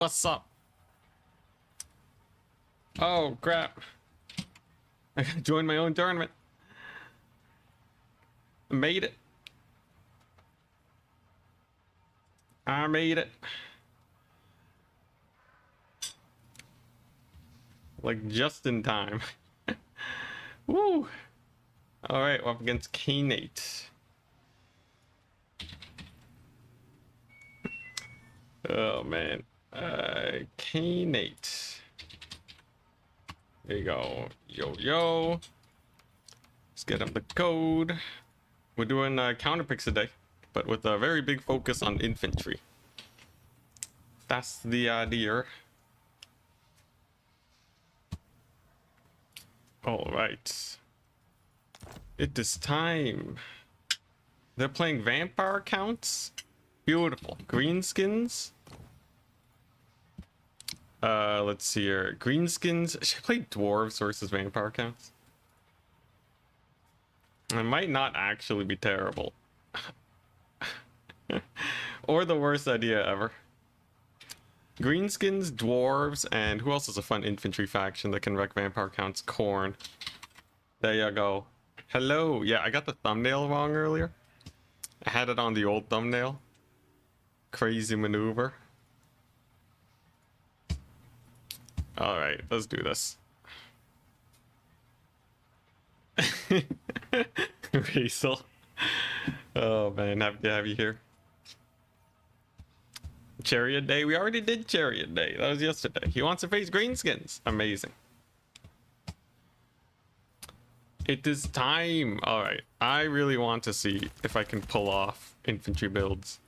What's up? Oh, crap. I joined my own tournament. Made it. I made it. Like, just in time. Woo! Alright, we're up against K-Nate. Oh, man. K-Nate. There you go. Yo, yo. Let's get up the code. We're doing counter picks today, but with a very big focus on infantry. That's the idea. Alright. It is time. They're playing vampire counts. Beautiful. Greenskins. Let's see here. Greenskins. Should I play dwarves versus vampire counts? It might not actually be terrible. Or the worst idea ever. Greenskins, dwarves, and who else is a fun infantry faction that can wreck vampire counts? Corn. There you go. Hello. Yeah, I got the thumbnail wrong earlier. I had it on the old thumbnail. Crazy maneuver. Alright, let's do this. Raisel. Oh man, happy to have you here. Chariot Day. We already did Chariot Day. That was yesterday. He wants to face Greenskins. Amazing. It is time. Alright. I really want to see if I can pull off infantry builds.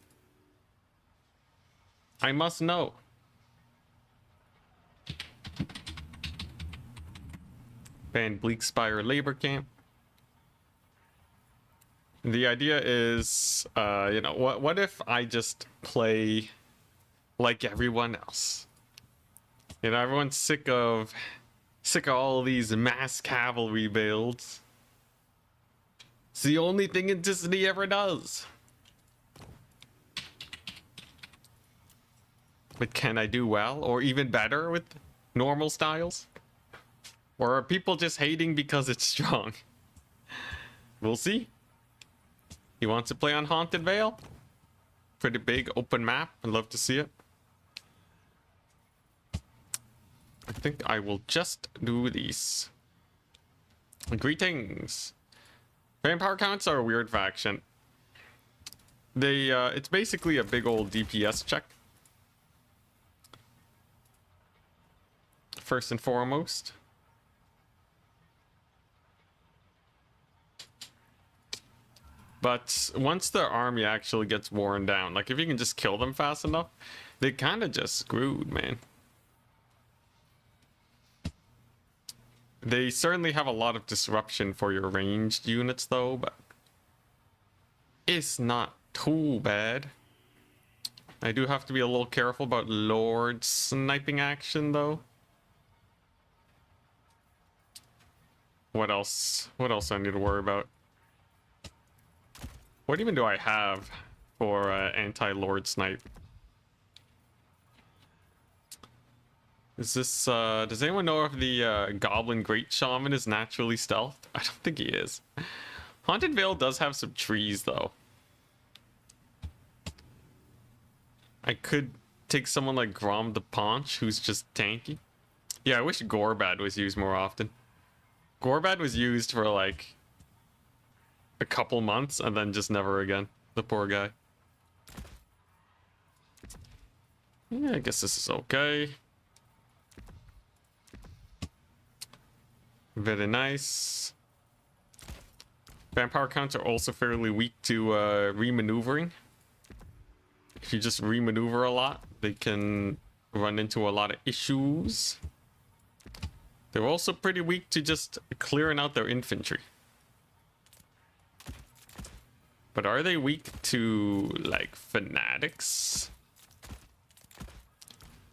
I must know. Ban Bleakspire Labor Camp. The idea is, you know, what if I just play like everyone else? You know, everyone's sick of all these mass cavalry builds. It's the only thing Disney ever does. But can I do well or even better with normal styles? Or are people just hating because it's strong? We'll see. He wants to play on Haunted Vale. Pretty big open map. I'd love to see it. I think I will just do these. Greetings. Vampire counts are a weird faction. They it's basically a big old DPS check. First and foremost. But once their army actually gets worn down, like if you can just kill them fast enough, they kind of just screwed, man. They certainly have a lot of disruption for your ranged units though, but it's not too bad. I do have to be a little careful about Lord sniping action though. What else? What else I need to worry about? What even do I have for anti-Lord snipe? Is this, does anyone know if the Goblin Great Shaman is naturally stealthed? I don't think he is. Haunted Vale does have some trees though. I could take someone like Grom the Paunch, who's just tanky. Yeah, I wish Gorbad was used more often. Gorbad was used for like a couple months and then just never again. The poor guy. Yeah, I guess this is okay. Very nice. Vampire counts are also fairly weak to remaneuvering. If you just remaneuver a lot, they can run into a lot of issues. They're also pretty weak to just clearing out their infantry. But are they weak to, like, fanatics?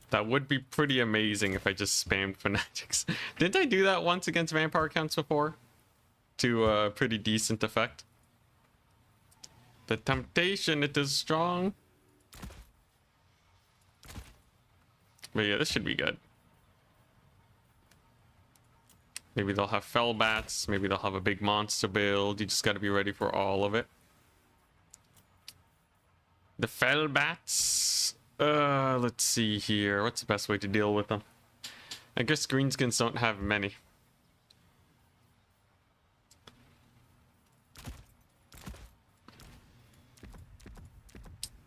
That would be pretty amazing if I just spammed fanatics. Didn't I do that once against vampire counts before? To pretty decent effect. The temptation, it is strong. But yeah, this should be good. Maybe they'll have fell bats. Maybe they'll have a big monster build. You just got to be ready for all of it. The fell bats. Let's see here. What's the best way to deal with them? I guess greenskins don't have many.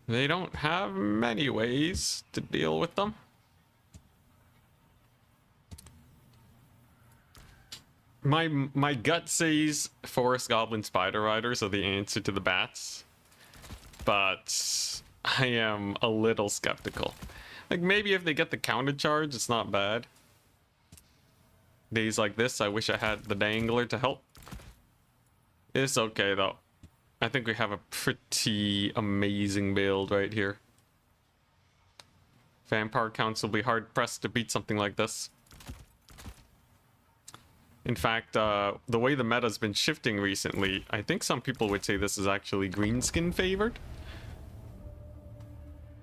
They don't have many ways to deal with them. My gut says Forest Goblin Spider Riders are the answer to the bats, but I am a little skeptical. Like, maybe if they get the counter charge, it's not bad. Days like this, I wish I had the Dangler to help. It's okay though. I think we have a pretty amazing build right here. Vampire counts will be hard pressed to beat something like this. In fact, the way the meta's been shifting recently, I think some people would say this is actually greenskin favored.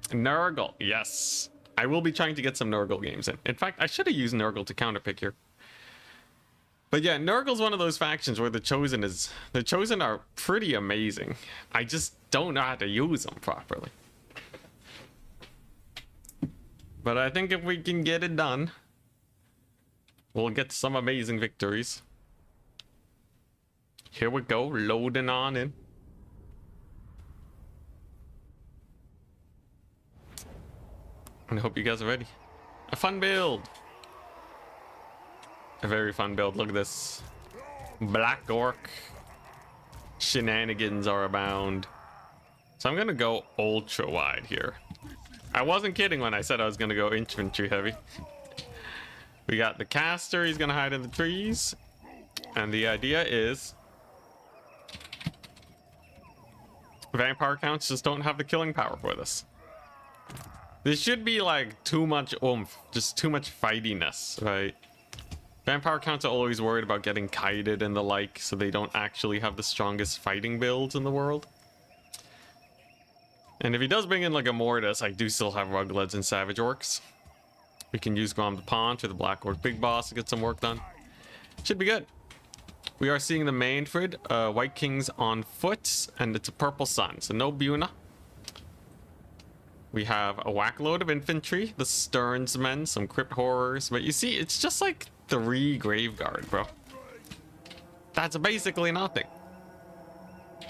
Nurgle, yes. I will be trying to get some Nurgle games in. In fact, I should have used Nurgle to counterpick here. But yeah, Nurgle's one of those factions where the Chosen are pretty amazing. I just don't know how to use them properly. But I think if we can get it done, we'll get some amazing victories. Here we go, loading on in. And I hope you guys are ready. A fun build. A very fun build. Look at this. Black Orc. Shenanigans are abound. So I'm gonna go ultra wide here. I wasn't kidding when I said I was gonna go infantry heavy. We got the caster, he's gonna hide in the trees. And the idea is vampire counts just don't have the killing power for this. This should be like too much oomph, just too much fightiness, right? Vampire counts are always worried about getting kited and the like, so they don't actually have the strongest fighting builds in the world. And if he does bring in like a Mortis, I do still have Rugleds and Savage Orcs. We can use Grom the Paunch or the Black Orc Big Boss to get some work done. Should be good. We are seeing the Manfred, White Kings on foot, and it's a Purple Sun, so no Buna. We have a whack load of infantry, the Sternsmen, some Crypt Horrors, but you see, it's just like 3 Graveguard, bro. That's basically nothing.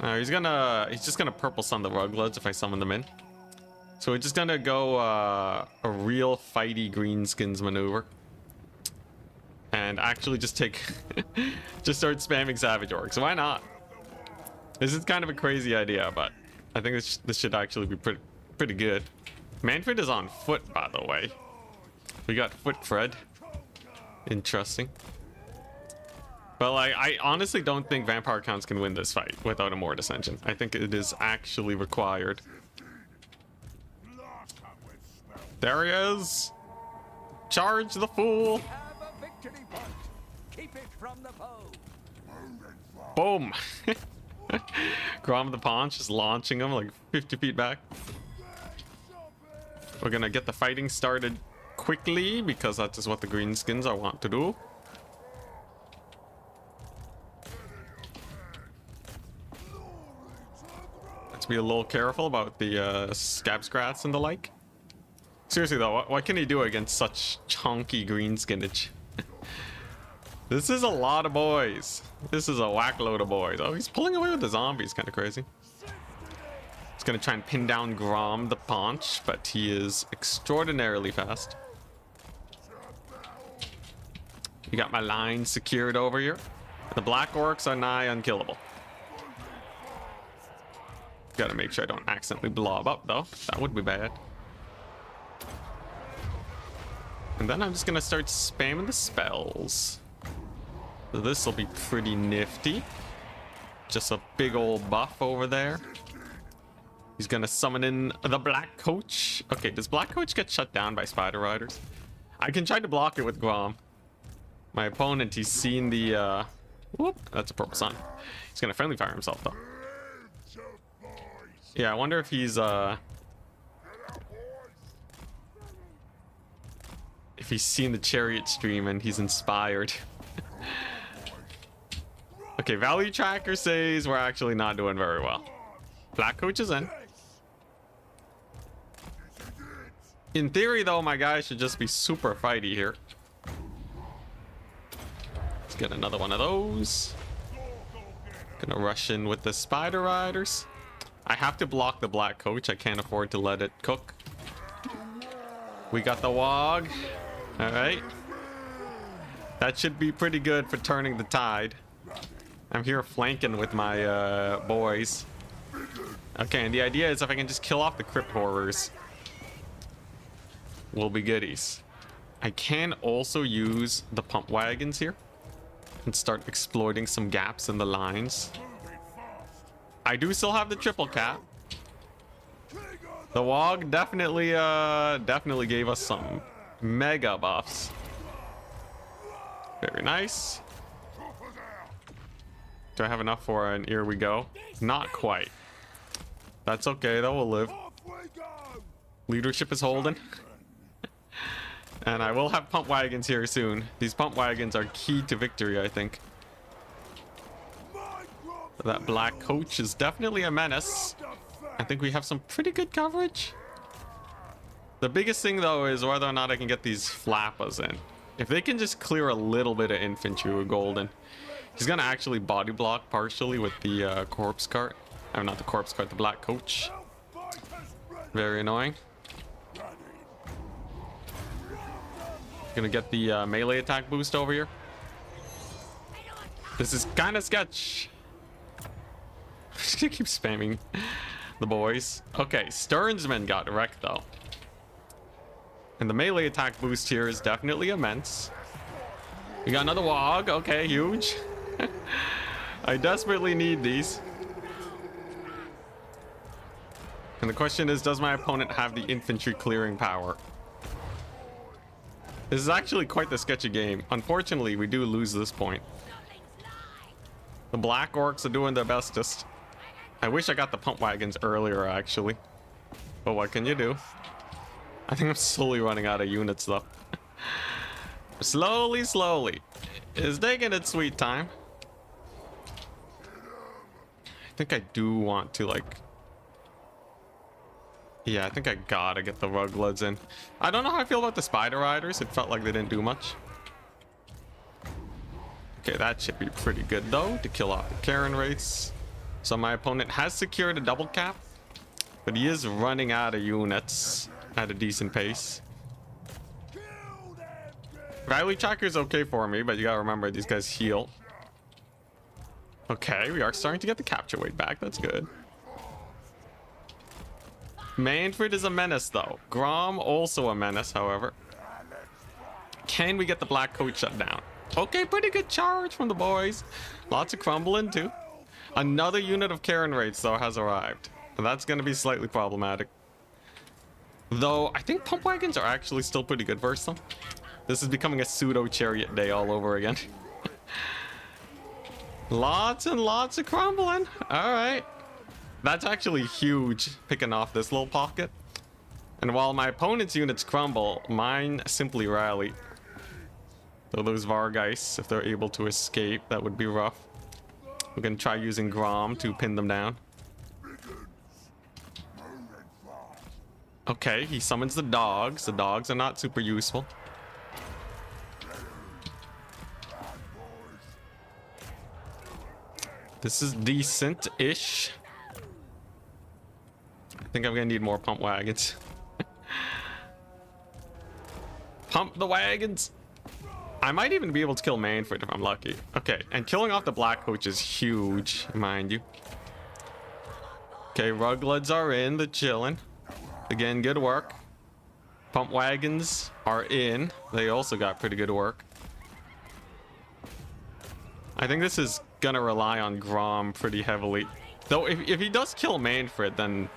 He's just gonna Purple Sun the Rugleds if I summon them in. So we're just gonna go a real fighty greenskins maneuver. And actually just just start spamming Savage Orcs. Why not? This is kind of a crazy idea, but I think this should actually be pretty good. Manfred is on foot, by the way. We got Foot Fred. Interesting. But like, I honestly don't think Vampire Counts can win this fight without a Mortis engine. I think it is actually required. There he is. Charge the fool. Boom. Grom the Paunch is launching him like 50 feet back. We're gonna get the fighting started quickly because that is what the greenskins are want to do. Let's be a little careful about the scab scrats and the like. Seriously though, what can he do against such chunky greenskinage? This is a lot of boys. This is a whack load of boys. Oh, he's pulling away with the zombies, kind of crazy. He's gonna try and pin down Grom the Paunch, but he is extraordinarily fast. You got my line secured over here. The Black Orcs are nigh unkillable. Gotta make sure I don't accidentally blob up though. That would be bad. And then I'm just gonna start spamming the spells. So this will be pretty nifty. Just a big old buff over there. He's gonna summon in the Black Coach. Okay, does Black Coach get shut down by Spider Riders? I can try to block it with Grom. My opponent, he's seen the whoop, that's a Purple Sun. He's gonna friendly fire himself though. Yeah, I wonder if he's if he's seen the chariot stream and he's inspired. Okay, value tracker says we're actually not doing very well. Black coach is in. In theory, though, my guy should just be super fighty here. Let's get another one of those. Gonna rush in with the spider riders. I have to block the black coach. I can't afford to let it cook. We got the wog. All right. That should be pretty good for turning the tide. I'm here flanking with my boys. Okay, and the idea is if I can just kill off the crypt horrors, we'll be goodies. I can also use the pump wagons here and start exploiting some gaps in the lines. I do still have the triple cap. The wog definitely gave us some mega buffs. Very nice. Do I have enough for an here we go? Not quite. That's okay, though, we'll live. Leadership is holding. And I will have pump wagons here soon. These pump wagons are key to victory, I think. That black coach is definitely a menace. I think we have some pretty good coverage. The biggest thing, though, is whether or not I can get these flappas in. If they can just clear a little bit of infantry with golden. He's gonna actually body block partially with the corpse cart. Oh, not the corpse cart, the black coach. Very annoying. Gonna get the melee attack boost over here. This is kind of sketch. Just gonna keep spamming the boys. Okay, Stearnsman got wrecked though. And the melee attack boost here is definitely immense. We got another wog. Okay, huge. I desperately need these. And the question is, does my opponent have the infantry clearing power? This is actually quite the sketchy game. Unfortunately, we do lose this point. The black orcs are doing their bestest. I wish I got the pump wagons earlier, actually. But what can you do? I think I'm slowly running out of units, though. Slowly. It's taking its sweet time. I think I do want to, like... Yeah, I think I gotta get the Rugleds in. I don't know how I feel about the Spider Riders. It felt like they didn't do much. Okay, that should be pretty good, though, to kill off the Karen race. So my opponent has secured a double cap, but he is running out of units at a decent pace. Riley tracker is okay for me, but you gotta remember these guys heal. Okay, we are starting to get the capture weight back. That's good. Manfred is a menace, though. Grom also a menace, however. Can we get the black coach shut down? Okay, pretty good charge from the boys. Lots of crumbling, too. Another unit of Karen raids, though, has arrived. And that's going to be slightly problematic. Though, I think pump wagons are actually still pretty good versus them. This is becoming a pseudo-chariot day all over again. Lots and lots of crumbling. All right. That's actually huge, picking off this little pocket. And while my opponent's units crumble, mine simply rally. So those Vargeist, if they're able to escape, that would be rough. We're gonna try using Grom to pin them down. Okay, he summons the dogs. The dogs are not super useful. This is decent-ish. I think I'm gonna need more pump wagons. Pump the wagons. I might even be able to kill Manfred if I'm lucky. Okay, and killing off the black coach is huge, mind you. Okay, Rugleds are in, they're chilling. Again, good work. Pump wagons are in. They also got pretty good work. I think this is gonna rely on Grom pretty heavily. Though if he does kill Manfred, then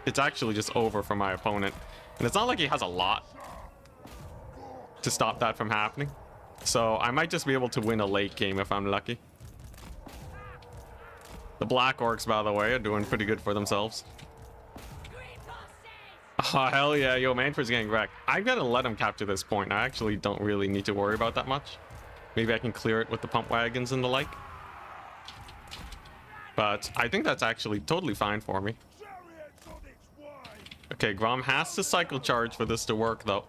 it's actually just over for my opponent. And it's not like he has a lot to stop that from happening. So I might just be able to win a late game if I'm lucky. The black orcs, by the way, are doing pretty good for themselves. Oh, hell yeah. Yo, Manfred's getting wrecked. I gotta let him capture this point. I actually don't really need to worry about that much. Maybe I can clear it with the pump wagons and the like. But I think that's actually totally fine for me. Okay, Grom has to cycle charge for this to work, though.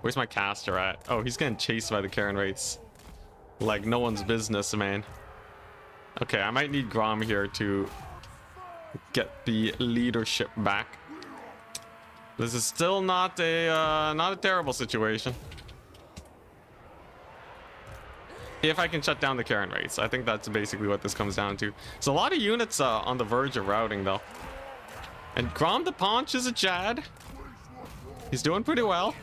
Where's my caster at? Oh, he's getting chased by the Karen Wraiths. Like no one's business, man. Okay, I might need Grom here to get the leadership back. This is still not a terrible situation. If I can shut down the Karen Wraiths, I think that's basically what this comes down to. So a lot of units on the verge of routing, though. And Grom the Paunch is a Chad. He's doing pretty well.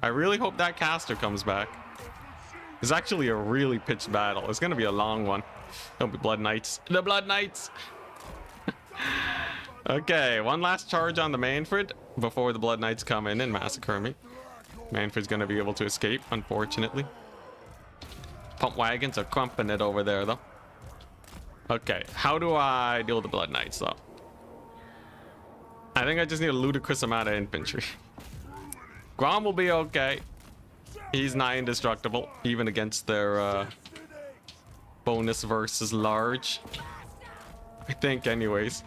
I really hope that caster comes back. It's actually a really pitched battle. It's going to be a long one. Don't be Blood Knights. The Blood Knights! Okay, one last charge on the Manfred before the Blood Knights come in and massacre me. Manfred's going to be able to escape, unfortunately. Pump wagons are crumping it over there, though. Okay, how do I deal with the Blood Knights, though? I think I just need a ludicrous amount of infantry. Grom will be okay. He's nigh indestructible, even against their bonus versus large. I think, anyways.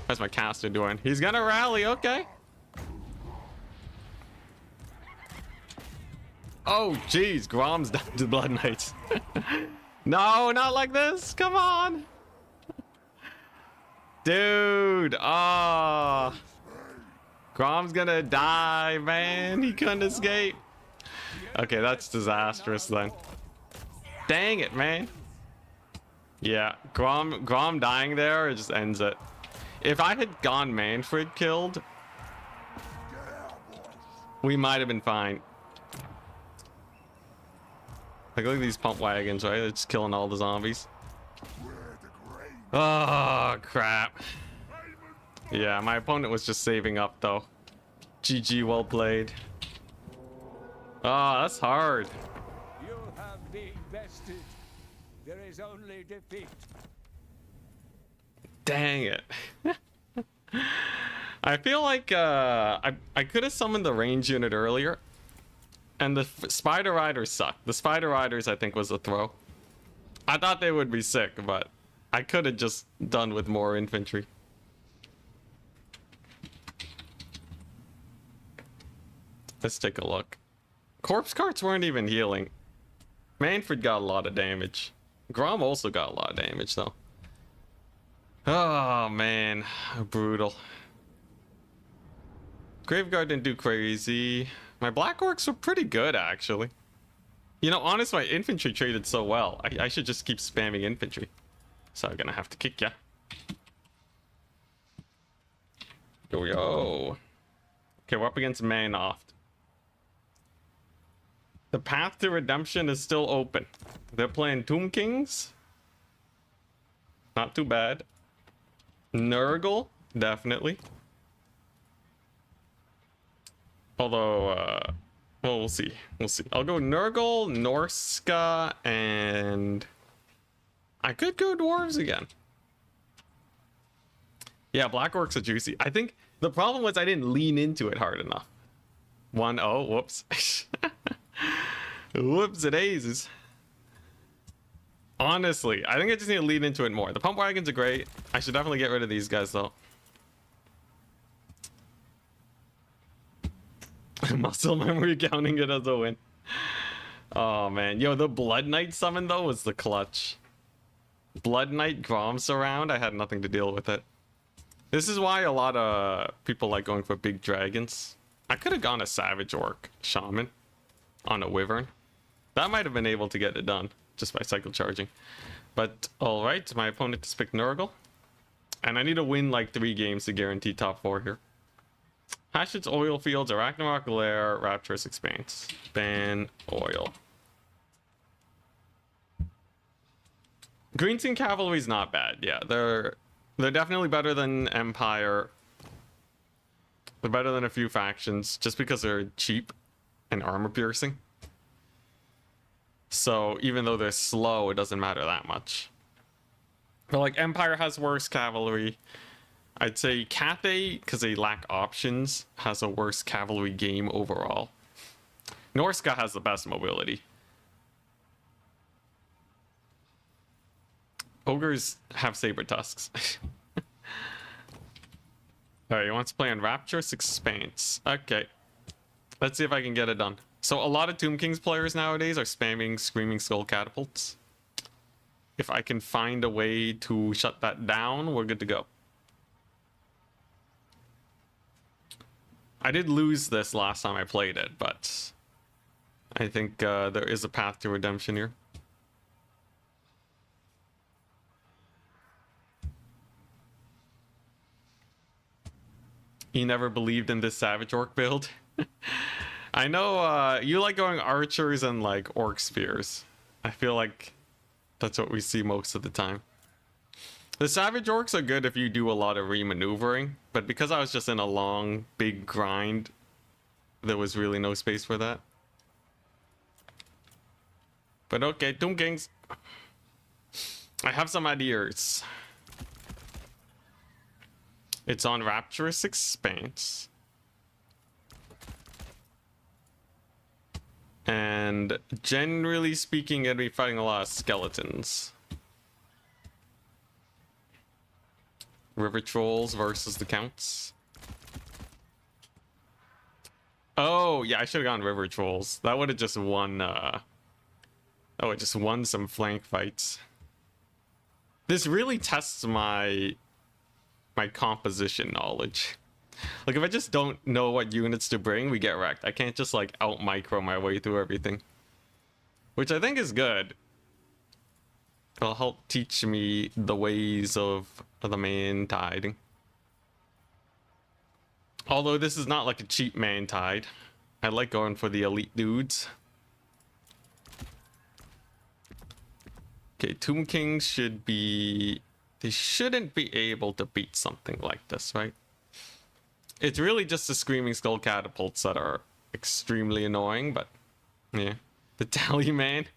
How's my caster doing? He's gonna rally, okay. Oh, jeez, Grom's down to Blood Knights. No, not like this. Come on. Dude, ah. Grom's gonna die, man. He couldn't escape. Okay, that's disastrous then. Dang it, man. Yeah, Grom dying there, it just ends it. If I had gone Manfred killed, we might have been fine. Like, look at these pump wagons, right? They're just killing all the zombies. Oh, crap. Yeah, my opponent was just saving up, though. GG, well played. Oh, that's hard. You have been bested. There is only defeat. Dang it. I feel like I could have summoned the range unit earlier. And the Spider Riders suck. The Spider Riders, I think, was a throw. I thought they would be sick, but I could have just done with more infantry. Let's take a look. Corpse carts weren't even healing. Manfred got a lot of damage. Grom also got a lot of damage, though. Oh, man. Brutal. Graveguard didn't do crazy. My Black Orcs were pretty good, actually. You know, honestly, my infantry traded so well. I should just keep spamming infantry. So I'm gonna have to kick ya. Yo. Okay, we're up against Manoft. The path to redemption is still open. They're playing Tomb Kings. Not too bad. Nurgle, definitely. Although, well, we'll see. We'll see. I'll go Nurgle, Norska, and I could go Dwarves again. Yeah, Black Orcs are juicy. I think the problem was I didn't lean into it hard enough. 1-0, whoops. Whoops, it is. Honestly, I think I just need to lean into it more. The pump wagons are great. I should definitely get rid of these guys, though. Muscle memory counting it as a win. Oh, man. Yo, the Blood Knight summon, though, was the clutch. Blood Knight Grom surround, I had nothing to deal with it. This is why a lot of people like going for big dragons. I could have gone a Savage Orc Shaman on a Wyvern. That might have been able to get it done just by cycle charging. But alright, my opponent just picked Nurgle. And I need to win like 3 games to guarantee top 4 here. Hatchet's Oil Fields, Arachnarok Lair, Rapturous Expanse. Ban oil. Green Team Cavalry's not bad. Yeah, they're definitely better than Empire. They're better than a few factions just because they're cheap and armor piercing. So even though they're slow, it doesn't matter that much. But like Empire has worse cavalry. I'd say Cathay, because they lack options, has a worse cavalry game overall. Norska has the best mobility. Ogres have saber tusks. Alright, he wants to play on Rapturous Expanse. Okay. Let's see if I can get it done. So a lot of Tomb Kings players nowadays are spamming Screaming Skull Catapults. If I can find a way to shut that down, we're good to go. I did lose this last time I played it, but I think there is a path to redemption here. You never believed in this Savage Orc build? I know you like going archers and like orc spears. I feel like that's what we see most of the time. The Savage Orcs are good if you do a lot of re-maneuvering, but because I was just in a long, big grind, there was really no space for that. But okay, Tomb Kings. I have some ideas. It's on Rapturous Expanse. And generally speaking, it'll be fighting a lot of skeletons. River Trolls versus the Counts. Oh, yeah, I should have gone River Trolls. That would have just won, oh, it just won some flank fights. This really tests my composition knowledge. Like, if I just don't know what units to bring, we get wrecked. I can't just, like, out-micro my way through everything. Which I think is good. It'll help teach me the ways of the man tide. Although this is not like a cheap man tide. I like going for the elite dudes. Okay, Tomb Kings should be... They shouldn't be able to beat something like this, right? It's really just the Screaming Skull Catapults that are extremely annoying, but... Yeah. The Tallyman...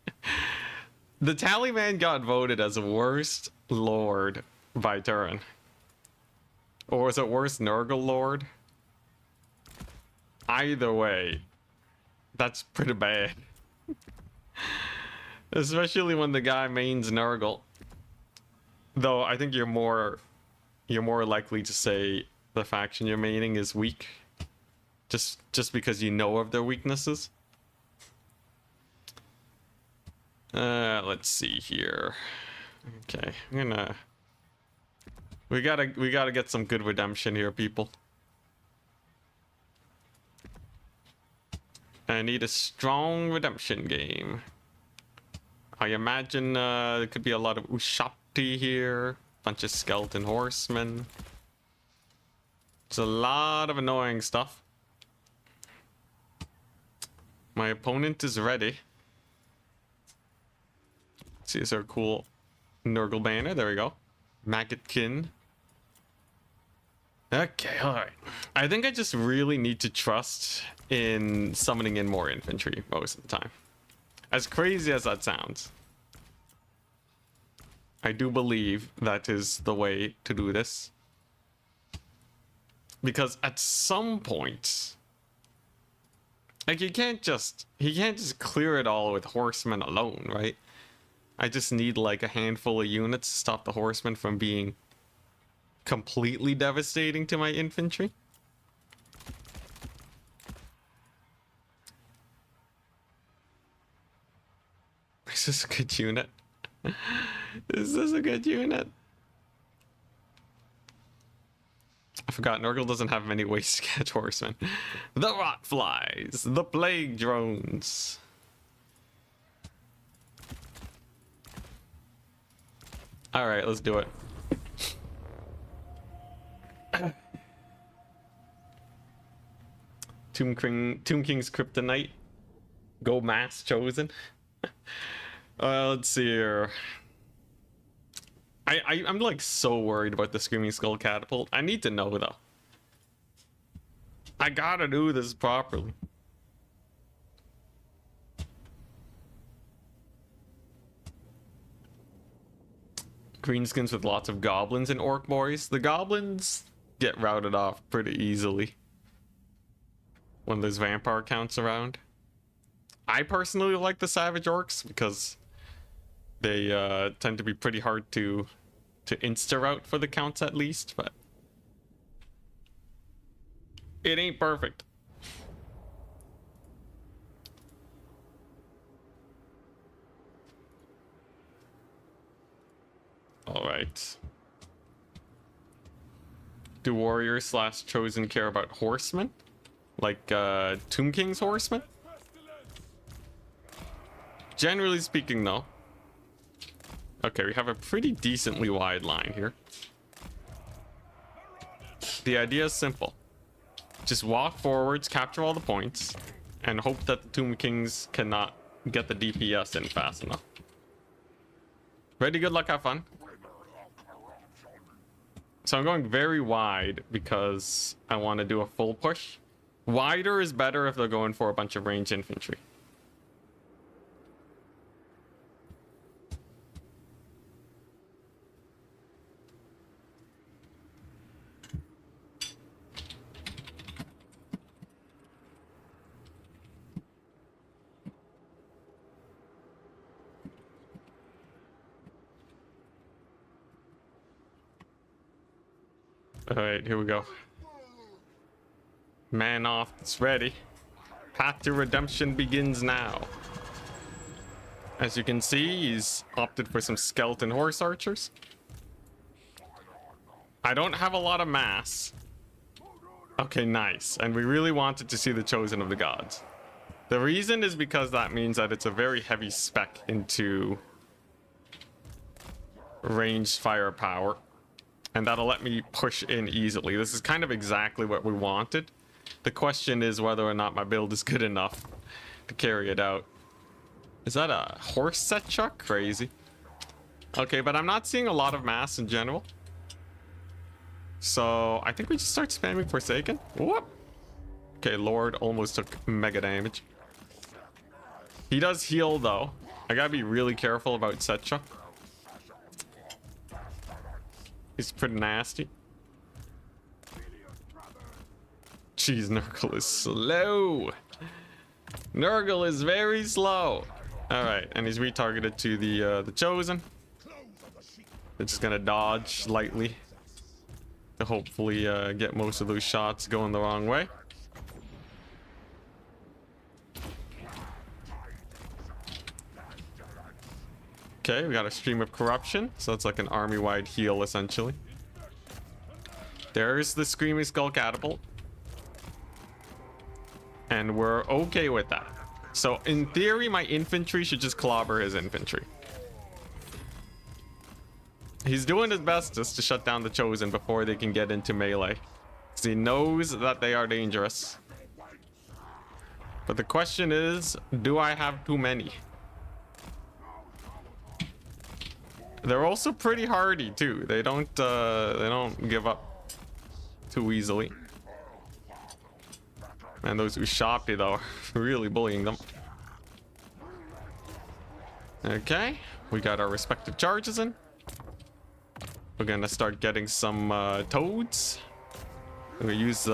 The Tallyman got voted as worst lord by Turin. Or was it worst Nurgle lord? Either way, that's pretty bad. Especially when the guy mains Nurgle. Though I think you're more likely to say the faction you're maining is weak. Just because you know of their weaknesses. Let's see here. Okay, we gotta get some good redemption here, people. I need a strong redemption game. I imagine there could be a lot of Ushapti here, bunch of skeleton horsemen. It's a lot of annoying stuff. My opponent is ready. See, is there a cool Nurgle banner? There we go. Maggotkin. Okay, alright. I think I just really need to trust in summoning in more infantry most of the time. As crazy as that sounds. I do believe that is the way to do this. Because at some point... Like, he can't just clear it all with horsemen alone, right? I just need like a handful of units to stop the horsemen from being completely devastating to my infantry. Is this a good unit? Is this a good unit? I forgot Nurgle doesn't have many ways to catch horsemen. The rot flies, the plague drones. All right, let's do it. Tomb King's Kryptonite. Go mass chosen. Let's see here. I'm like so worried about the Screaming Skull Catapult. I need to know though. I gotta do this properly. Greenskins with lots of goblins and orc boys. The goblins get routed off pretty easily when there's vampire counts around. I personally like the savage orcs because they tend to be pretty hard to insta route for the counts at least, but it ain't perfect. All right. Do warriors / chosen care about horsemen? Like Tomb King's horsemen? Generally speaking, no. Okay, we have a pretty decently wide line here. The idea is simple. Just walk forwards, capture all the points, and hope that the Tomb Kings cannot get the DPS in fast enough. Ready, good luck, have fun. So I'm going very wide because I want to do a full push. Wider is better if they're going for a bunch of ranged infantry. Alright, here we go. Man off, it's ready. Path to redemption begins now. As you can see, he's opted for some skeleton horse archers. I don't have a lot of mass. Okay, nice. And we really wanted to see the Chosen of the Gods. The reason is because that means that it's a very heavy spec into ranged firepower. And that'll let me push in easily. This is kind of exactly what we wanted. The question is whether or not my build is good enough to carry it out. Is that a horse set chuck? Crazy. Okay, but I'm not seeing a lot of mass in general. So I think we just start spamming Forsaken. Whoop. Okay, Lord almost took mega damage. He does heal though. I gotta be really careful about Setcha. He's pretty nasty. Jeez, Nurgle is slow. Nurgle is very slow. All right, and he's retargeted to the Chosen. They're just gonna dodge lightly to hopefully get most of those shots going the wrong way. Okay, we got a Stream of Corruption, so it's like an army-wide heal essentially. There's the Screaming Skull Catapult. And we're okay with that. So in theory, my infantry should just clobber his infantry. He's doing his bestest to shut down the Chosen before they can get into melee, because he knows that they are dangerous. But the question is, do I have too many? They're also pretty hardy too. They don't give up too easily. And those Ushabti though are really bullying them. Okay, we got our respective charges in. We're gonna start getting some toads. We're gonna use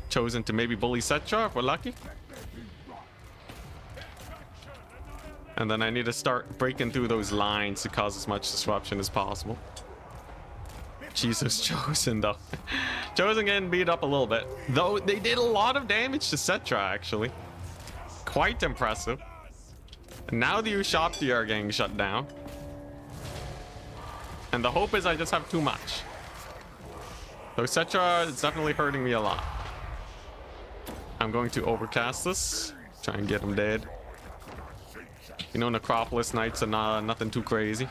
Chosen to maybe bully Setcha if we're lucky. And then I need to start breaking through those lines to cause as much disruption as possible. Jesus, Chosen though. Chosen getting beat up a little bit. Though they did a lot of damage to Setcha actually. Quite impressive. And now the Ushabti are getting shut down. And the hope is I just have too much. Though Setcha is definitely hurting me a lot. I'm going to overcast this. Try and get him dead. You know, Necropolis Knights are nothing too crazy.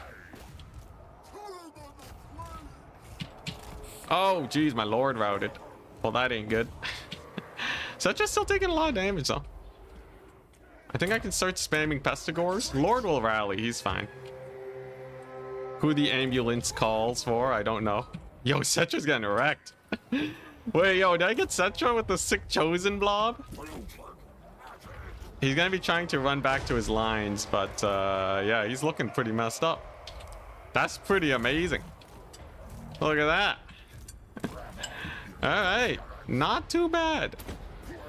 Oh, geez, my Lord routed. Well, that ain't good. Setcha's still taking a lot of damage, though. I think I can start spamming Pestigores. Lord will rally, he's fine. Who the ambulance calls for, I don't know. Yo, Setcha's getting wrecked. Wait, yo, did I get Setcha with the sick Chosen blob? He's gonna be trying to run back to his lines, but yeah, he's looking pretty messed up. That's pretty amazing. Look at that. Alright, not too bad.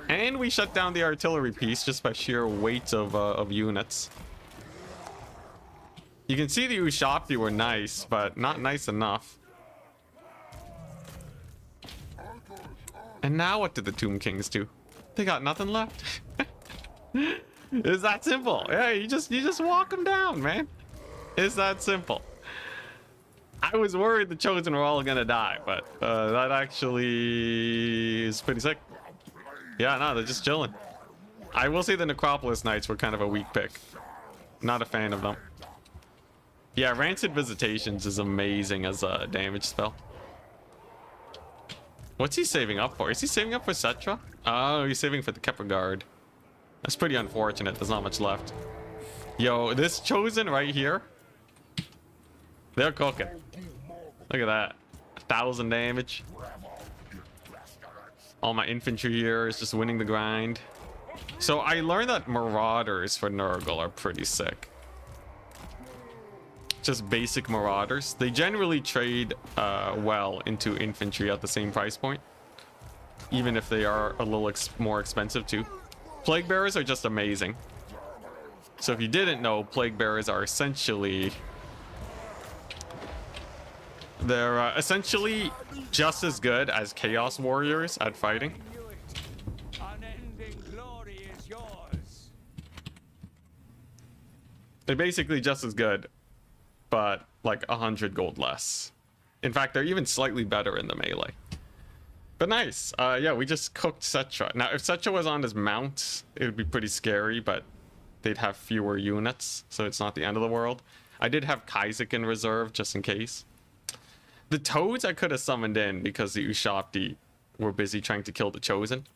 And we shut down the artillery piece just by sheer weight of units. You can see the Ushabti were nice, but not nice enough. And now what did the Tomb Kings do? They got nothing left. It's that simple. Yeah, you just walk them down, man. It's that simple. I was worried the Chosen were all gonna die, but that actually is pretty sick. Yeah, no, they're just chilling. I will say the Necropolis Knights were kind of a weak pick. Not a fan of them. Yeah, Rancid Visitations is amazing as a damage spell. What's he saving up for? Is he saving up for Cetra? Oh, he's saving for the Kepler Guard. That's pretty unfortunate. There's not much left. Yo, this Chosen right here. They're cooking. Look at that. 1,000 damage. All my infantry here is just winning the grind. So I learned that Marauders for Nurgle are pretty sick. Just basic Marauders. They generally trade well into infantry at the same price point. Even if they are a little more expensive too. Plague Bearers are just amazing. So if you didn't know, Plague Bearers are essentially... They're essentially just as good as Chaos Warriors at fighting. Unending glory is yours. They're basically just as good, but like 100 gold less. In fact, they're even slightly better in the melee. But nice. Yeah, we just cooked Cetra. Now, if Cetra was on his mount, it would be pretty scary, but they'd have fewer units, so it's not the end of the world. I did have Kaizek in reserve just in case. The Toads I could have summoned in because the Ushabti were busy trying to kill the Chosen.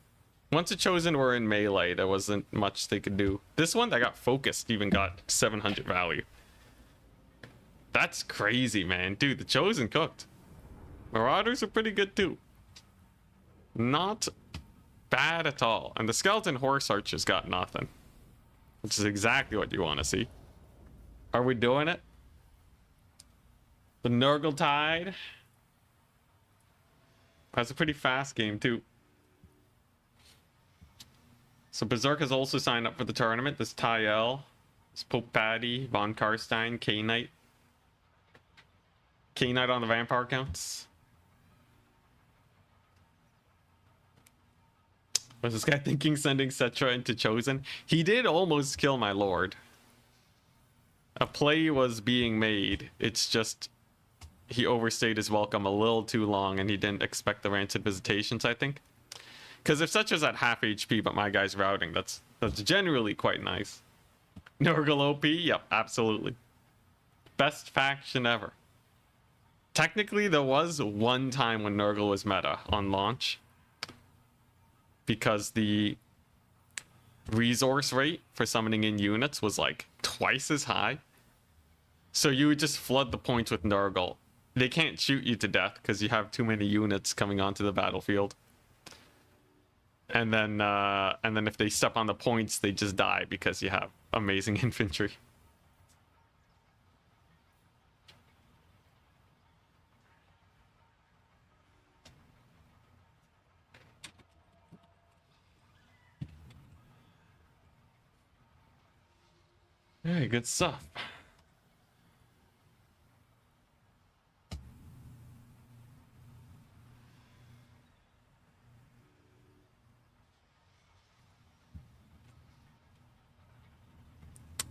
Once the Chosen were in melee, there wasn't much they could do. This one that got focused even got 700 value. That's crazy, man. Dude, the Chosen cooked. Marauders are pretty good too. Not bad at all. And the Skeleton Horse Archers got nothing. Which is exactly what you want to see. Are we doing it? The Nurgle Tide. That's a pretty fast game too. So Berserk has also signed up for the tournament. This Tyel, this Pope Paddy, Von Karstein, K-Knight. K-Knight on the vampire counts. Was this guy thinking sending Cetra into Chosen? He did almost kill my lord. A play was being made. It's just... he overstayed his welcome a little too long and he didn't expect the Rancid Visitations, I think. Because if Cetra's at half HP but my guy's routing, that's generally quite nice. Nurgle OP? Yep, absolutely. Best faction ever. Technically, there was one time when Nurgle was meta on launch. Because the resource rate for summoning in units was like twice as high. So you would just flood the points with Nurgle. They can't shoot you to death because you have too many units coming onto the battlefield. And then if they step on the points, they just die because you have amazing infantry. Very good stuff.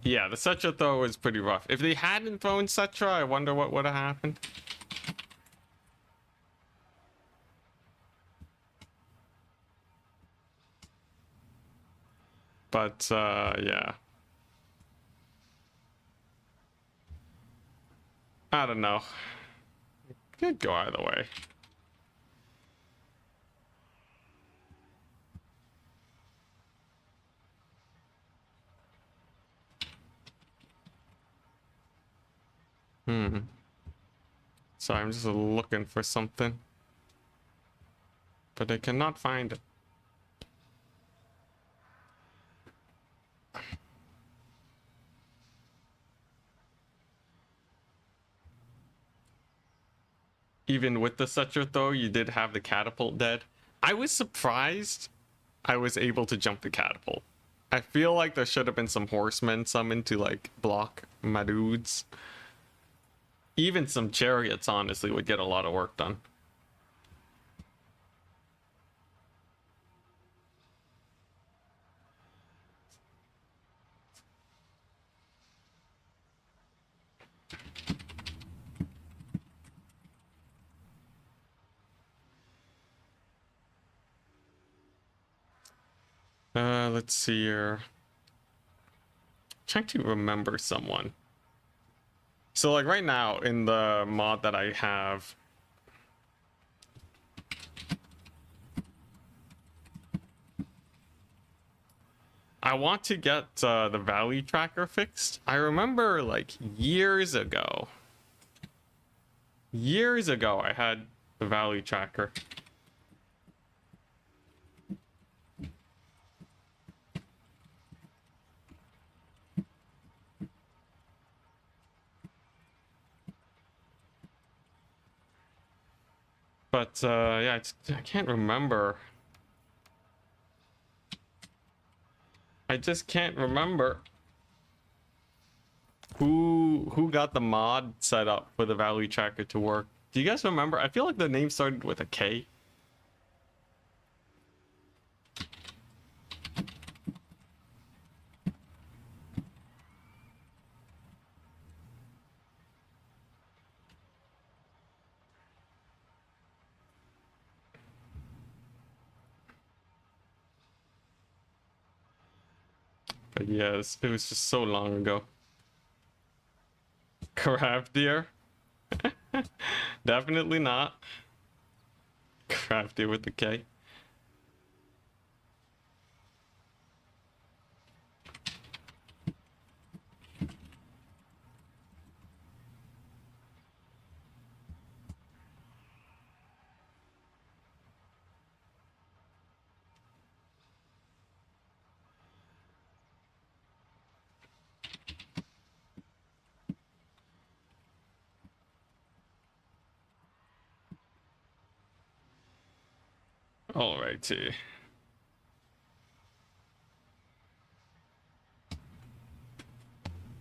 Yeah, the Cetra throw was pretty rough. If they hadn't thrown Cetra, I wonder what would have happened. But, yeah. I don't know. Could go either way. So I'm just looking for something. But I cannot find it. even with the Suture though, you did have the catapult dead. I was surprised I was able to jump the catapult. I feel like there should have been some horsemen summoned to like block my dudes. Even some chariots honestly would get a lot of work done. Let's see here. Trying to remember someone. So like right now in the mod that I have, I want to get the valley tracker fixed. I remember like years ago I had the valley tracker. But yeah, I can't remember. I just can't remember who got the mod set up for the valley tracker to work. Do you guys remember? I feel like the name started with a K. But yes, it was just so long ago. Craftier? Definitely not. Craftier with the K. Alrighty.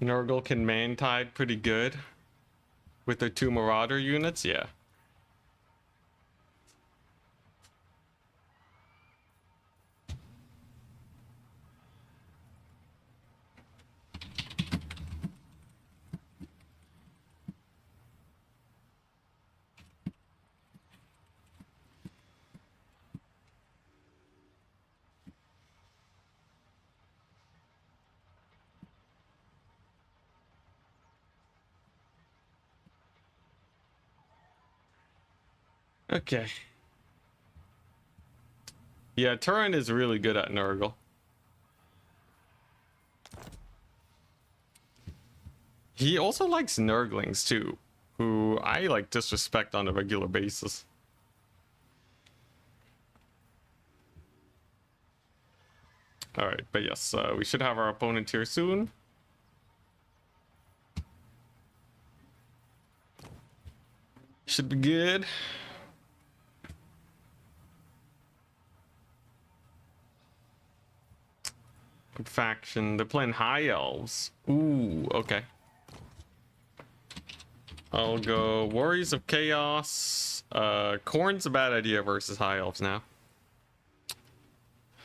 Nurgle can man tide pretty good with their 2 Marauder units, yeah. Okay. Yeah, Turin is really good at Nurgle. He also likes Nurglings too, who I like disrespect on a regular basis. Alright, but yes, we should have our opponent here soon. Should be good. Good faction. They're playing High Elves. Ooh, okay. I'll go Warriors of Chaos. Khorne's a bad idea versus High Elves now.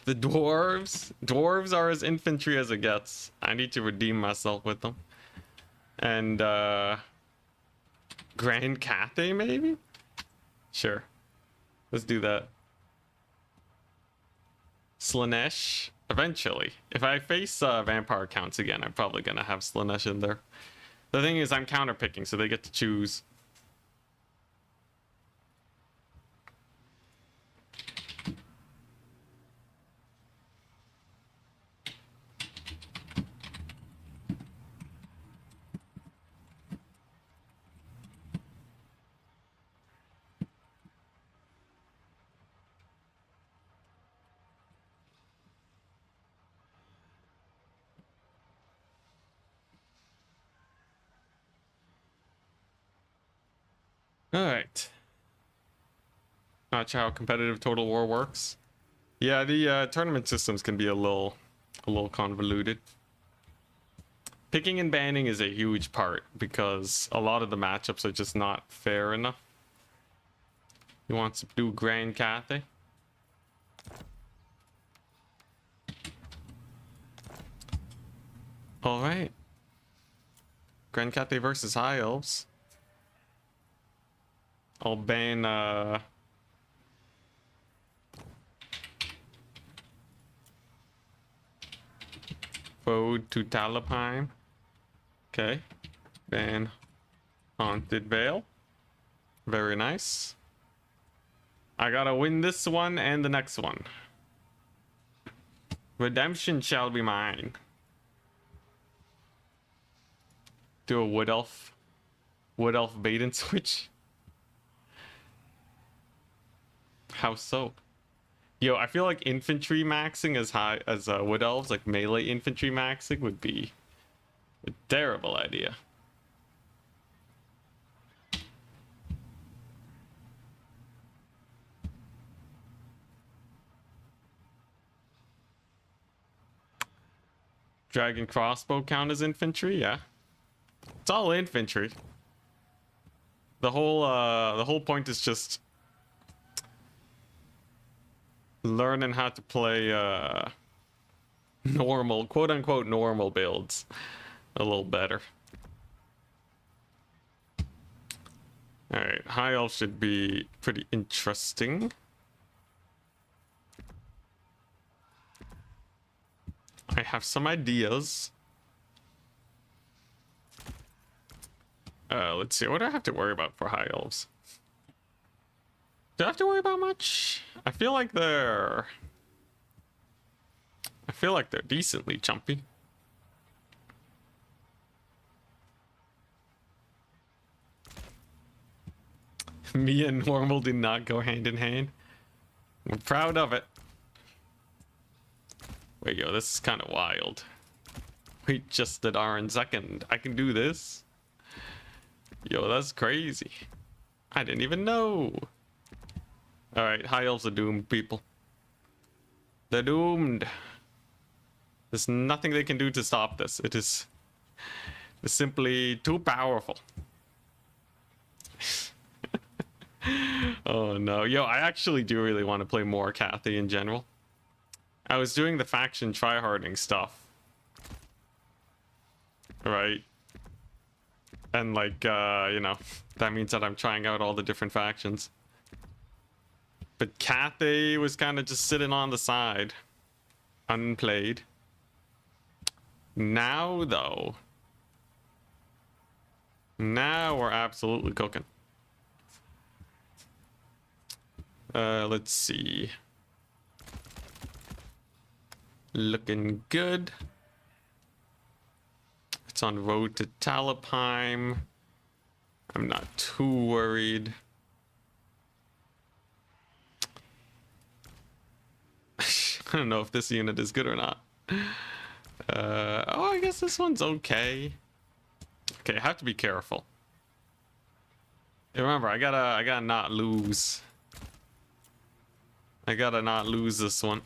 The Dwarves. Dwarves are as infantry as it gets. I need to redeem myself with them. And, Grand Cathay, maybe? Sure. Let's do that. Slaanesh. Eventually. If I face vampire counts again, I'm probably gonna have Slaanesh in there. The thing is, I'm counterpicking, so they get to choose. All right. Not sure how competitive Total War works. Yeah, the tournament systems can be a little convoluted. Picking and banning is a huge part because a lot of the matchups are just not fair enough. He wants to do Grand Cathay. All right. Grand Cathay versus High Elves. I'll ban Food to Talabheim. Okay. Ban Haunted Vale. Very nice. I gotta win this one and the next one. Redemption shall be mine. Do a Wood Elf bait and switch. How so? Yo, I feel like infantry maxing as high as Wood Elves, like melee infantry maxing, would be a terrible idea. Dragon crossbow count as infantry? Yeah. It's all infantry. The whole point is just learning how to play normal, quote unquote normal builds a little better. Alright, High Elf should be pretty interesting. I have some ideas. Let's see, what do I have to worry about for High Elves? Do I have to worry about much? I feel like they're decently chumpy. Me and normal did not go hand in hand. We're proud of it. Wait, yo, this is kind of wild. Wait just a darn second. I can do this? Yo, that's crazy. I didn't even know. Alright, High Elves are doomed, people. They're doomed. There's nothing they can do to stop this. It's simply too powerful. Oh no. Yo, I actually do really want to play more Cathay in general. I was doing the faction tryharding stuff. Right? And like, you know, that means that I'm trying out all the different factions. But Cathay was kind of just sitting on the side. Unplayed. Now, though. Now we're absolutely cooking. Let's see. Looking good. It's on road to Talabheim. I'm not too worried. I don't know if this unit is good or not. Oh, I guess this one's okay. Okay, I have to be careful. Remember, I gotta not lose. I gotta not lose this one.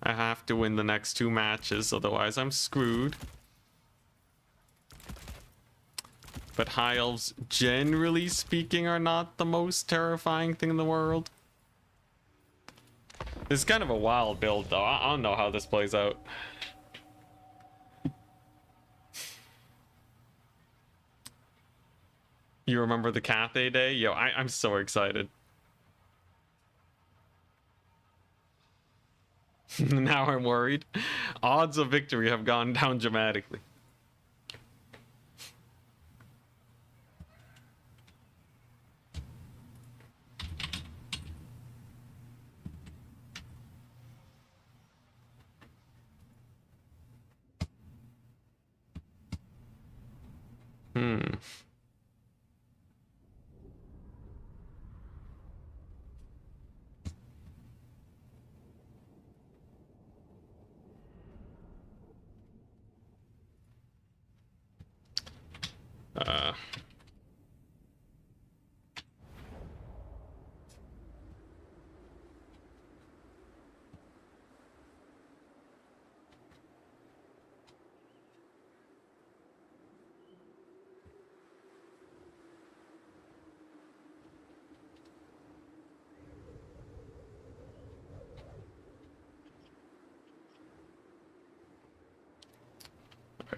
I have to win the next two matches, otherwise I'm screwed. But High Elves, generally speaking, are not the most terrifying thing in the world. It's kind of a wild build, though. I don't know how this plays out. You remember the Cathay day? Yo, I'm so excited. Now I'm worried. Odds of victory have gone down dramatically.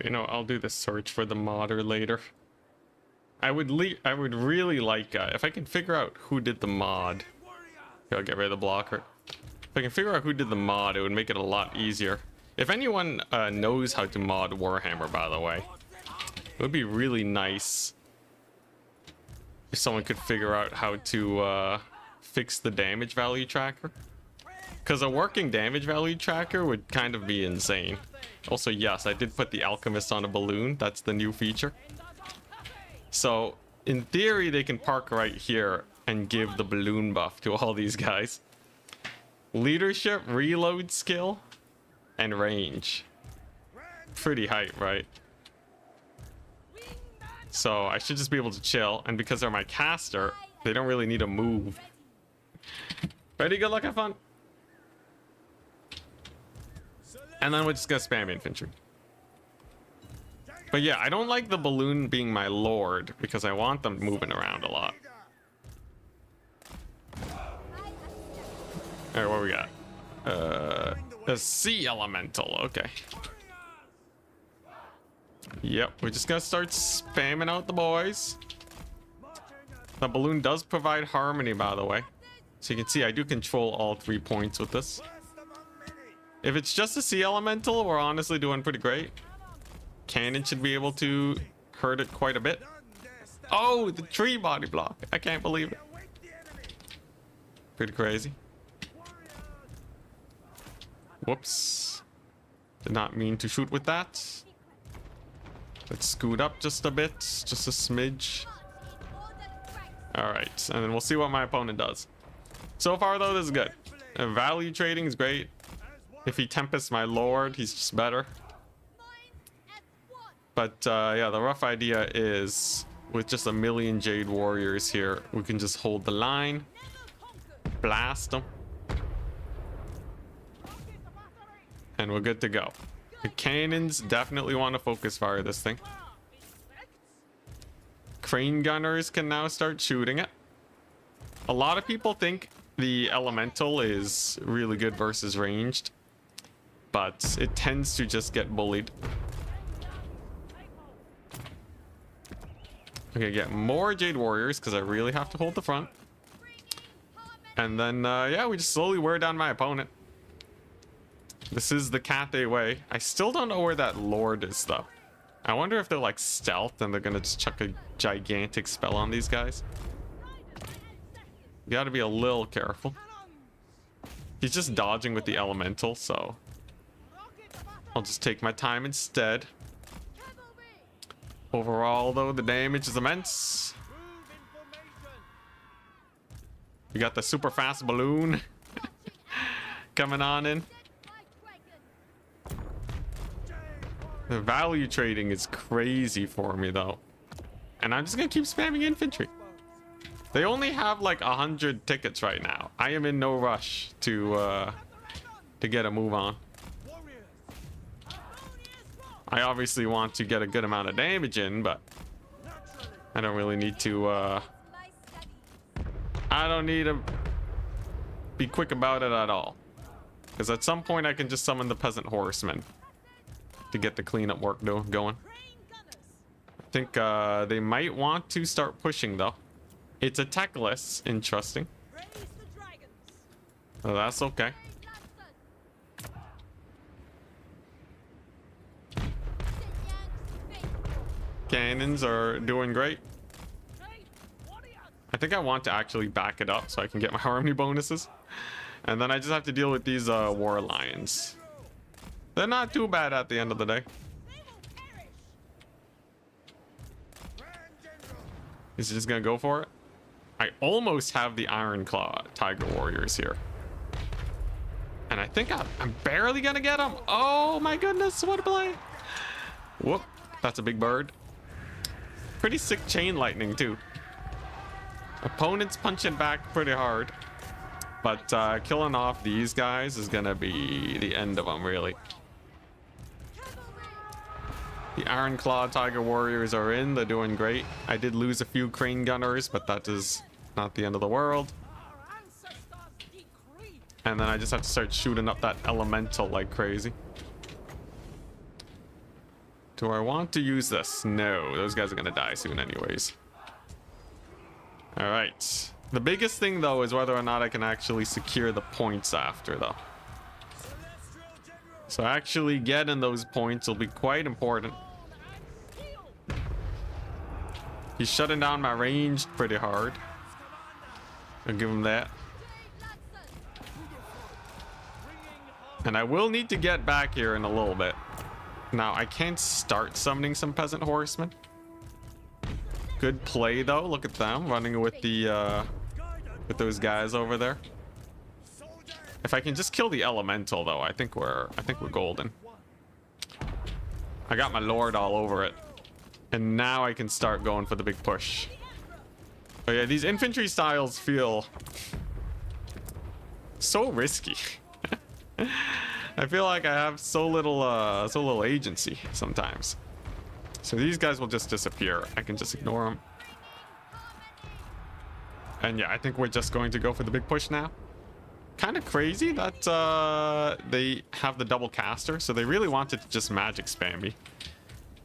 You know, I'll do the search for the modder later. I would really like if I can figure out who did the mod. Okay, I'll get rid of the blocker. If I can figure out who did the mod, it would make it a lot easier. If anyone knows how to mod Warhammer, by the way, it would be really nice if someone could figure out how to fix the damage value tracker. Because a working damage value tracker would kind of be insane. Also, yes, I did put the Alchemist on a balloon. That's the new feature. So, in theory, they can park right here and give the balloon buff to all these guys. Leadership, reload skill, and range. Pretty hype, right? So, I should just be able to chill. And because they're my caster, they don't really need to move. Ready? Good luck, have fun. And then we're just gonna spam infantry. But yeah, I don't like the balloon being my lord because I want them moving around a lot. Alright, what we got? A sea elemental, okay. Yep, we're just gonna start spamming out the boys. The balloon does provide harmony, by the way. So you can see I do control all 3 points with this. If it's just a sea elemental, we're honestly doing pretty great. Cannon should be able to hurt it quite a bit. Oh, the tree body block. I can't believe it. Pretty crazy. Whoops. Did not mean to shoot with that. Let's scoot up just a bit. Just a smidge. Alright, and then we'll see what my opponent does. So far, though, this is good. Value trading is great. If he Tempests my lord, he's just better. But yeah, the rough idea is with just a million Jade Warriors here, we can just hold the line, blast them, and we're good to go. The cannons definitely want to focus fire this thing. Crane gunners can now start shooting it. A lot of people think the elemental is really good versus ranged, but it tends to just get bullied. Okay, get more Jade Warriors because I really have to hold the front. And then, yeah, we just slowly wear down my opponent. This is the Cathay way. I still don't know where that Lord is, though. I wonder if they're like stealth and they're gonna just chuck a gigantic spell on these guys. You gotta be a little careful. He's just dodging with the elemental, so I'll just take my time instead. Overall, though, the damage is immense. We got the super fast balloon coming on in. The value trading is crazy for me, though. And I'm just gonna keep spamming infantry. They only have like 100 tickets right now. I am in no rush to get a move on. I obviously want to get a good amount of damage in, but I don't really need to, I don't need to be quick about it at all. Because at some point I can just summon the Peasant Horsemen to get the cleanup work going. I think they might want to start pushing, though. It's a techless, interesting. Oh, that's okay. Cannons are doing great. I think I want to actually back it up so I can get my harmony bonuses. And then I just have to deal with these war lions. They're not too bad at the end of the day. Is he just gonna go for it? I almost have the Iron Claw Tiger Warriors here. And I think I'm barely gonna get them. Oh my goodness, what a play. Whoop, that's a big bird. Pretty sick chain lightning too. Opponent's punching back pretty hard. But killing off these guys is gonna be the end of them, really. The Iron Claw Tiger Warriors are in. They're doing great. I did lose a few Crane Gunners, but that is not the end of the world. And then I just have to start shooting up that Elemental like crazy. Do I want to use this? No, those guys are gonna die soon anyways. All right. The biggest thing though is whether or not I can actually secure the points after though. So actually getting those points will be quite important. He's shutting down my range pretty hard. I'll give him that. And I will need to get back here in a little bit. Now, I can't start summoning some peasant horsemen. Good play, though. Look at them running with the with those guys over there. If I can just kill the elemental, though, I think we're golden. I got my lord all over it, and now I can start going for the big push. But yeah, these infantry styles feel so risky. I feel like I have so little agency sometimes. So these guys will just disappear. I can just ignore them. And yeah, I think we're just going to go for the big push now. Kind of crazy that they have the double caster, so they really wanted to just magic spam me.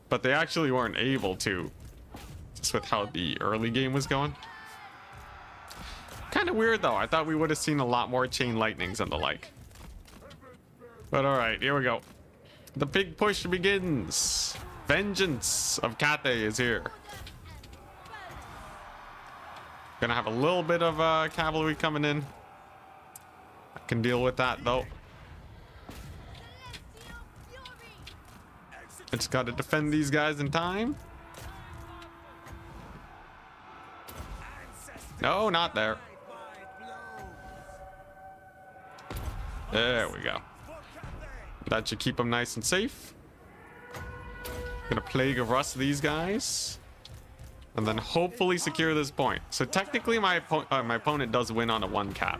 But they actually weren't able to, just with how the early game was going. Kind of weird though. I thought we would have seen a lot more chain lightnings and the like. But alright, here we go. The big push begins. Vengeance of Cathay is here. Gonna have a little bit of cavalry coming in. I can deal with that though. I just gotta defend these guys in time. No, not there. There we go. That should keep them nice and safe. Gonna plague of rust these guys, and then hopefully secure this point. So technically, my opponent does win on a 1 cap.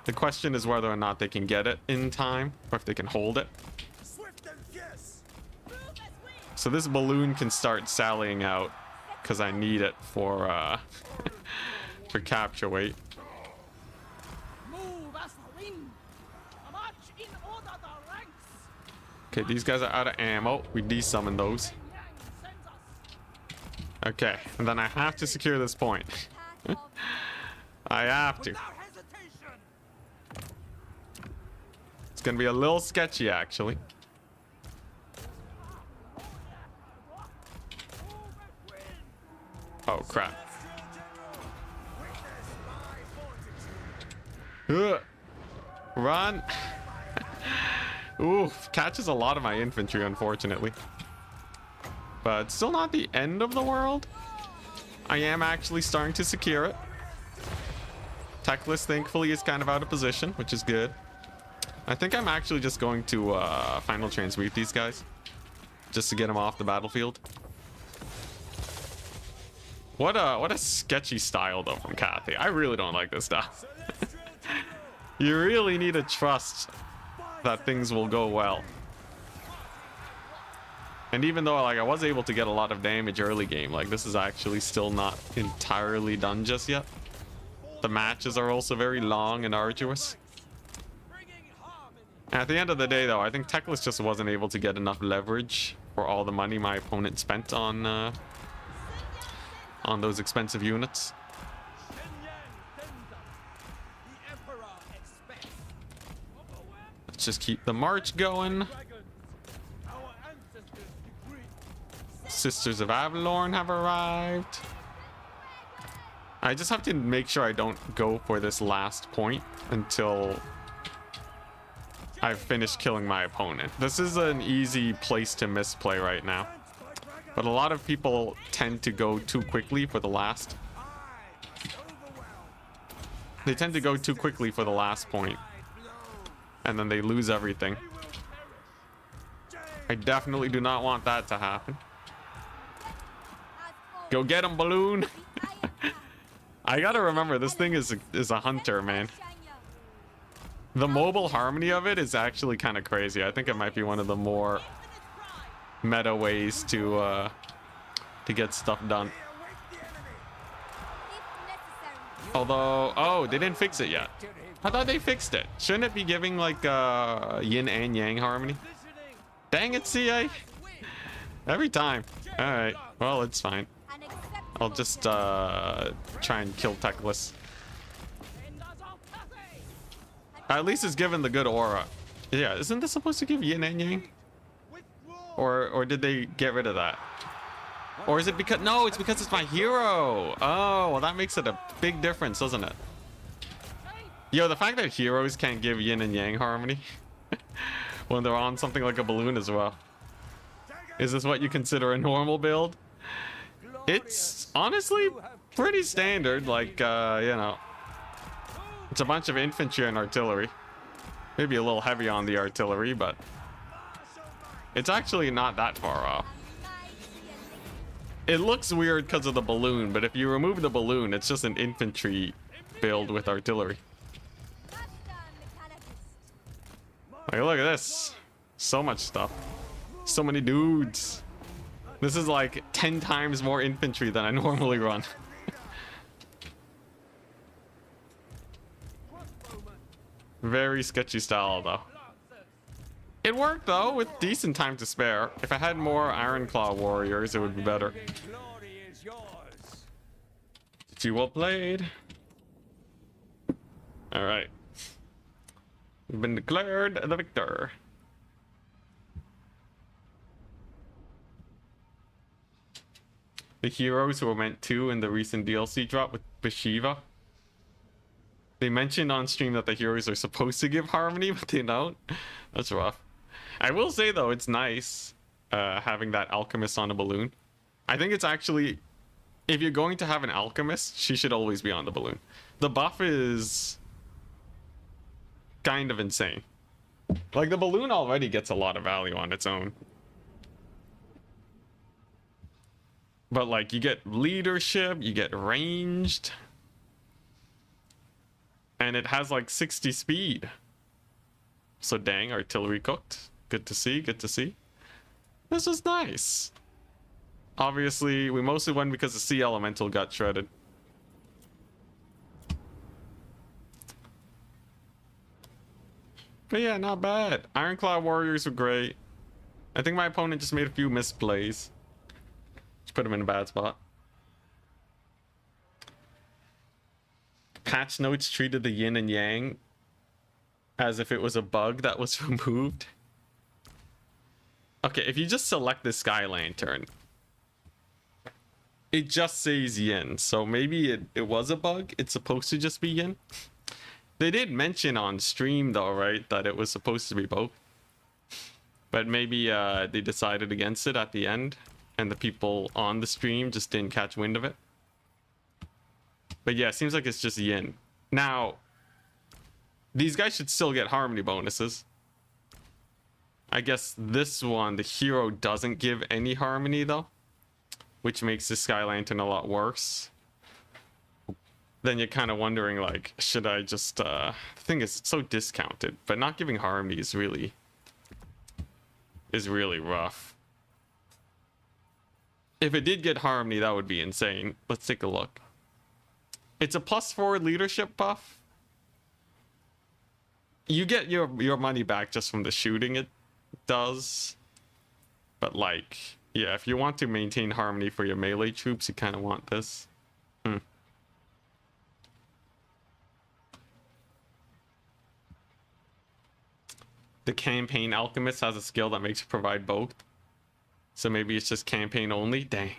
The question is whether or not they can get it in time, or if they can hold it. So this balloon can start sallying out because I need it for for capture weight. Okay, these guys are out of ammo. We desummon those. Okay, and then I have to secure this point. I have to. It's gonna be a little sketchy, actually. Oh, crap. Run! Oof, catches a lot of my infantry, unfortunately. But still not the end of the world. I am actually starting to secure it. Techless, thankfully, is kind of out of position, which is good. I think I'm actually just going to final transmute these guys, just to get them off the battlefield. What a sketchy style, though, from Cathay. I really don't like this stuff. You really need to trust that things will go well. And even though like I was able to get a lot of damage early game, like this is actually still not entirely done just yet. The matches are also very long and arduous. And at the end of the day though, I think Techless just wasn't able to get enough leverage for all the money my opponent spent on those expensive units. Let's just keep the march going. Sisters of Avalorn have arrived. I just have to make sure I don't go for this last point until I've finished killing my opponent. This is an easy place to misplay right now. But a lot of people tend to go too quickly for the last. They tend to go too quickly for the last point. And then they lose everything. I definitely do not want that to happen. Go get him, balloon. I gotta remember, this thing is a hunter, man. The mobile harmony of it is actually kind of crazy. I think it might be one of the more meta ways to get stuff done. Although, oh, they didn't fix it yet. I thought they fixed it. Shouldn't it be giving like yin and yang harmony? Dang it, CA. Every time. Alright, well, it's fine. An acceptable I'll just try and kill Techless. At least it's given the good aura. Yeah, isn't this supposed to give yin and yang? Or did they get rid of that? Or is it because... No, it's because it's my hero. Oh, well, that makes it a big difference, doesn't it? Yo, the fact that heroes can't give yin and yang harmony when they're on something like a balloon as well. Is this what you consider a normal build? It's honestly pretty standard, like, you know. It's a bunch of infantry and artillery. Maybe a little heavy on the artillery, but it's actually not that far off. It looks weird because of the balloon, but if you remove the balloon, it's just an infantry build with artillery. Like, look at this. So much stuff. So many dudes. This is like 10 times more infantry than I normally run. Very sketchy style, though. It worked, though, with decent time to spare. If I had more Ironclaw warriors, it would be better. GG, well played. Alright. We've been declared the victor. The heroes were meant to in the recent DLC drop with Bashiva. They mentioned on stream that the heroes are supposed to give harmony, but they don't. That's rough. I will say, though, it's nice having that alchemist on a balloon. I think it's actually... If you're going to have an alchemist, she should always be on the balloon. The buff is kind of insane. Like, the balloon already gets a lot of value on its own. But, like, you get leadership, you get ranged. And it has, like, 60 speed. So, dang, artillery cooked. Good to see, good to see. This was nice. Obviously, we mostly won because the Sea Elemental got shredded. But yeah, not bad. Ironclad warriors were great. I think my opponent just made a few misplays. Just put him in a bad spot. Patch notes treated the yin and yang as if it was a bug that was removed. Okay, if you just select the Sky Lantern, it just says yin. So maybe it was a bug. It's supposed to just be yin. They did mention on stream, though, right, that it was supposed to be both. But maybe they decided against it at the end, and the people on the stream just didn't catch wind of it. But yeah, it seems like it's just yin. Now, these guys should still get harmony bonuses. I guess this one, the hero doesn't give any harmony, though, which makes the Sky Lantern a lot worse. Then you're kind of wondering, like, should I just... the thing is, it's so discounted, but not giving harmony is really rough. If it did get harmony, that would be insane. Let's take a look. It's a +4 leadership buff. You get your money back just from the shooting it does. But, like, yeah, if you want to maintain harmony for your melee troops, you kind of want this. The campaign alchemist has a skill that makes you provide both. So maybe it's just campaign only. Dang.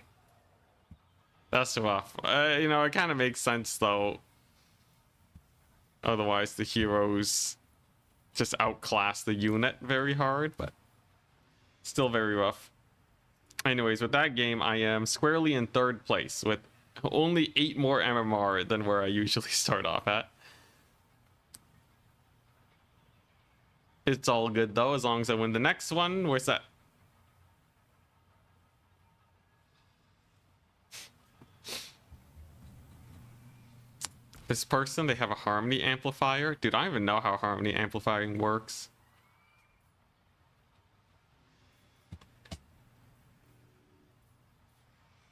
That's rough. You know, it kind of makes sense, though. Otherwise, the heroes just outclass the unit very hard, but still very rough. Anyways, with that game, I am squarely in 3rd place with only 8 more MMR than where I usually start off at. It's all good, though, as long as I win the next one. Where's that? This person, they have a harmony amplifier. Dude, I don't even know how harmony amplifying works.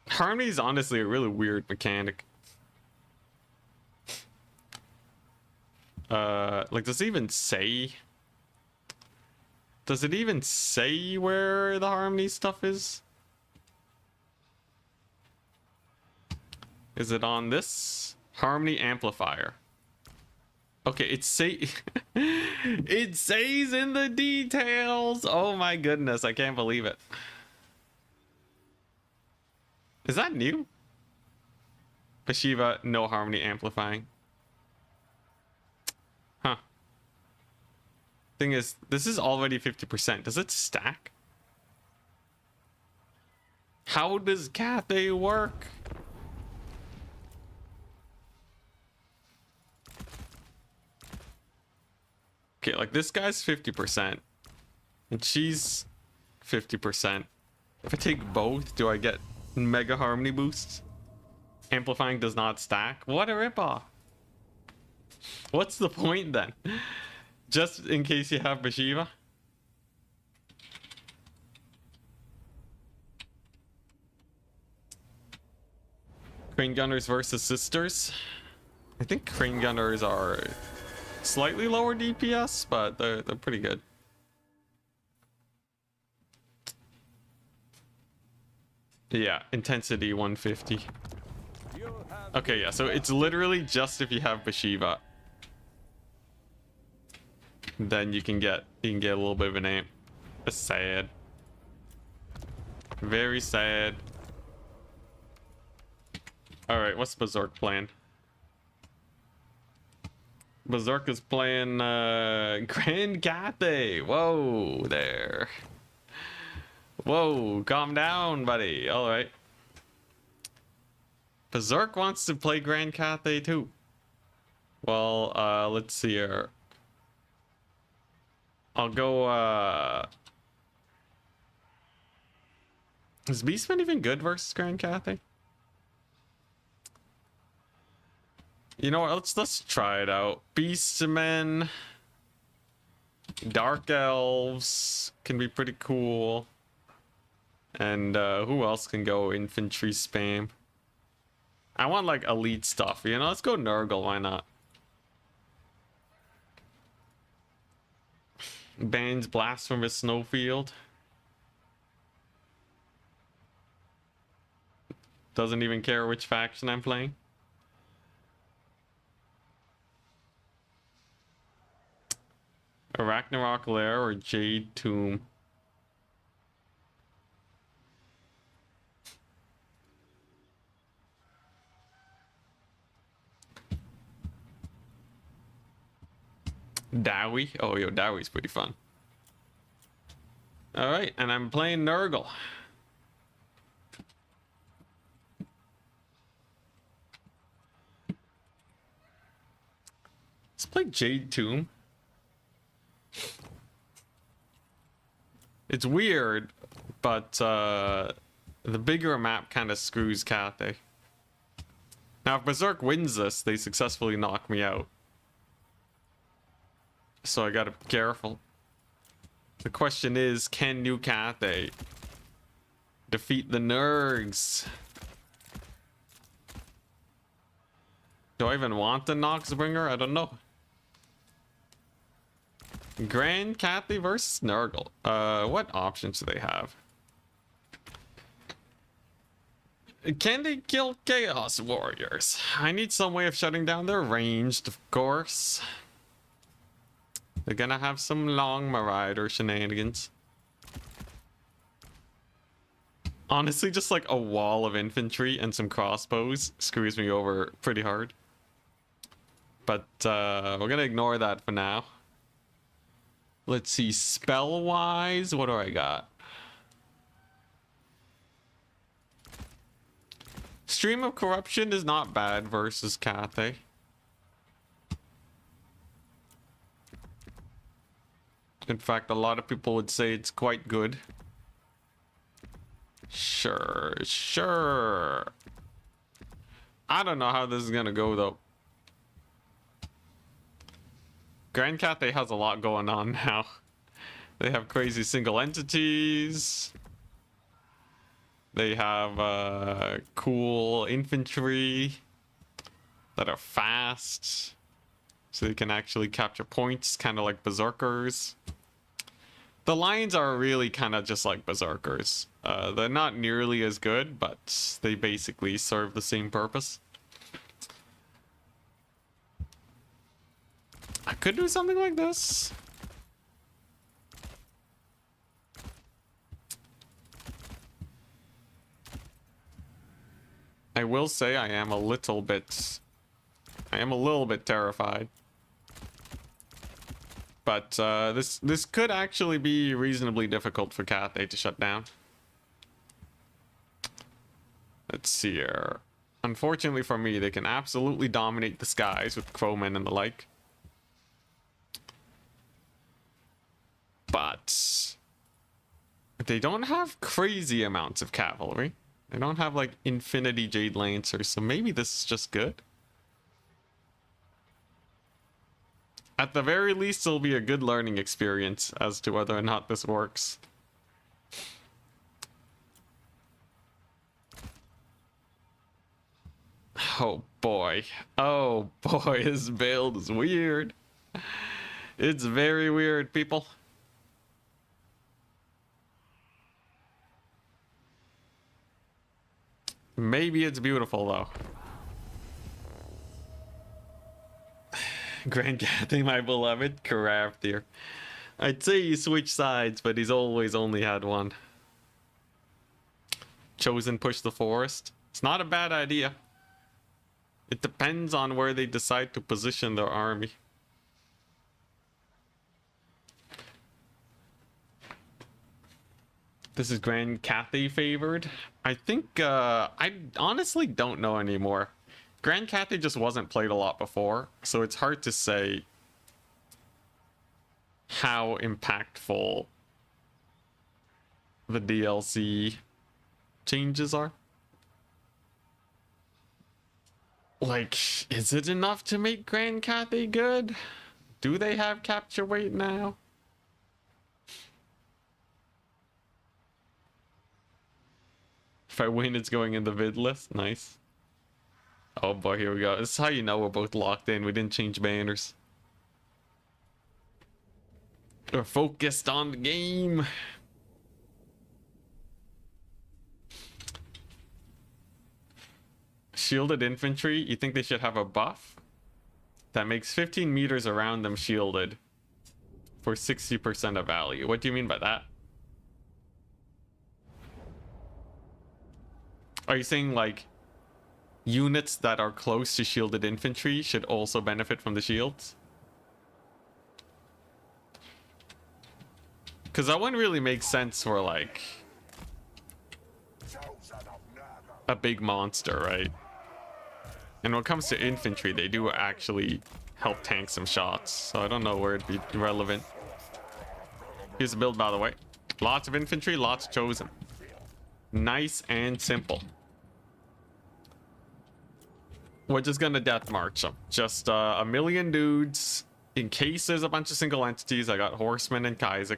Harmony is honestly a really weird mechanic. Like, does it even say... Does it even say where the harmony stuff is? Is it on this? Harmony amplifier. Okay, it it says in the details. Oh my goodness, I can't believe it. Is that new? Bathsheba, no harmony amplifying. Huh. Thing is, this is already 50%. Does it stack? How does Cathay work? Okay, like this guy's 50%. And she's 50%. If I take both, do I get mega harmony boosts? Amplifying does not stack. What a ripoff. What's the point then? Just in case you have Bathsheba? Crane Gunners versus Sisters. I think Crane Gunners are slightly lower DPS, but they're pretty good. Yeah, intensity 150. Okay, yeah, so it's literally just if you have Bathsheba. Then you can get a little bit of an aim. That's sad. Very sad. Alright, what's Berserk playing? Berserk is playing Grand Cathay. Whoa there. Whoa, calm down, buddy. Alright. Berserk wants to play Grand Cathay too. Well, let's see here. I'll go, is Beastman even good versus Grand Cathay? You know what, let's try it out. Beastmen, Dark Elves can be pretty cool. And who else can go infantry spam? I want like elite stuff, you know? Let's go Nurgle, why not? Bans Blasphemous Snowfield. Doesn't even care which faction I'm playing. A Ragnarok Lair or Jade Tomb. Dowie? Oh, yo, Dowie's pretty fun. Alright, and I'm playing Nurgle. Let's play Jade Tomb. It's weird, but the bigger map kind of screws Cathay. Now, if Berserk wins this, they successfully knock me out. So I gotta be careful. The question is, can New Cathay defeat the Nurgs? Do I even want the Noxbringer? I don't know. Grand Cathay versus Nurgle. What options do they have? Can they kill Chaos Warriors? I need some way of shutting down their ranged, of course. They're gonna have some long Marauder shenanigans. Honestly, just like a wall of infantry and some crossbows screws me over pretty hard. But we're gonna ignore that for now. Let's see, spell-wise, what do I got? Stream of Corruption is not bad versus Cathay. In fact, a lot of people would say it's quite good. Sure. I don't know how this is gonna go, though. Grand Cathay has a lot going on now. They have crazy single entities. They have cool infantry that are fast. So they can actually capture points, kind of like Berserkers. The Lions are really kind of just like Berserkers. They're not nearly as good, but they basically serve the same purpose. I could do something like this. I will say I am a little bit terrified. But this could actually be reasonably difficult for Cathay to shut down. Let's see here. Unfortunately for me, they can absolutely dominate the skies with crowmen and the like. But they don't have crazy amounts of cavalry. They don't have like infinity Jade Lancers, so maybe this is just good. At the very least, it'll be a good learning experience as to whether or not this works. Oh boy. Oh boy, this build is weird. It's very weird, people. Maybe it's beautiful, though. Grand Cathay, my beloved Tryharding. I'd say he switched sides, but he's always only had one. Chosen push the forest. It's not a bad idea. It depends on where they decide to position their army. This is Grand Cathay favored. I think, I honestly don't know anymore. Grand Cathay just wasn't played a lot before, so it's hard to say how impactful the DLC changes are. Like, is it enough to make Grand Cathay good? Do they have capture weight now? If I win, it's going in the vid list. Nice. Oh boy, here we go. This is how you know we're both locked in. We didn't change banners. We're focused on the game. Shielded infantry, you think they should have a buff? That makes 15 meters around them shielded for 60% of value. What do you mean by that? Are you saying like units that are close to shielded infantry should also benefit from the shields? Because that wouldn't really make sense for like a big monster, right? And when it comes to infantry, they do actually help tank some shots, so I don't know where it'd be relevant. Here's the build, by the way. Lots of infantry, lots chosen. Nice and simple. We're just gonna death march them. Just a million dudes. In case there's a bunch of single entities, I got horsemen and Kaiser.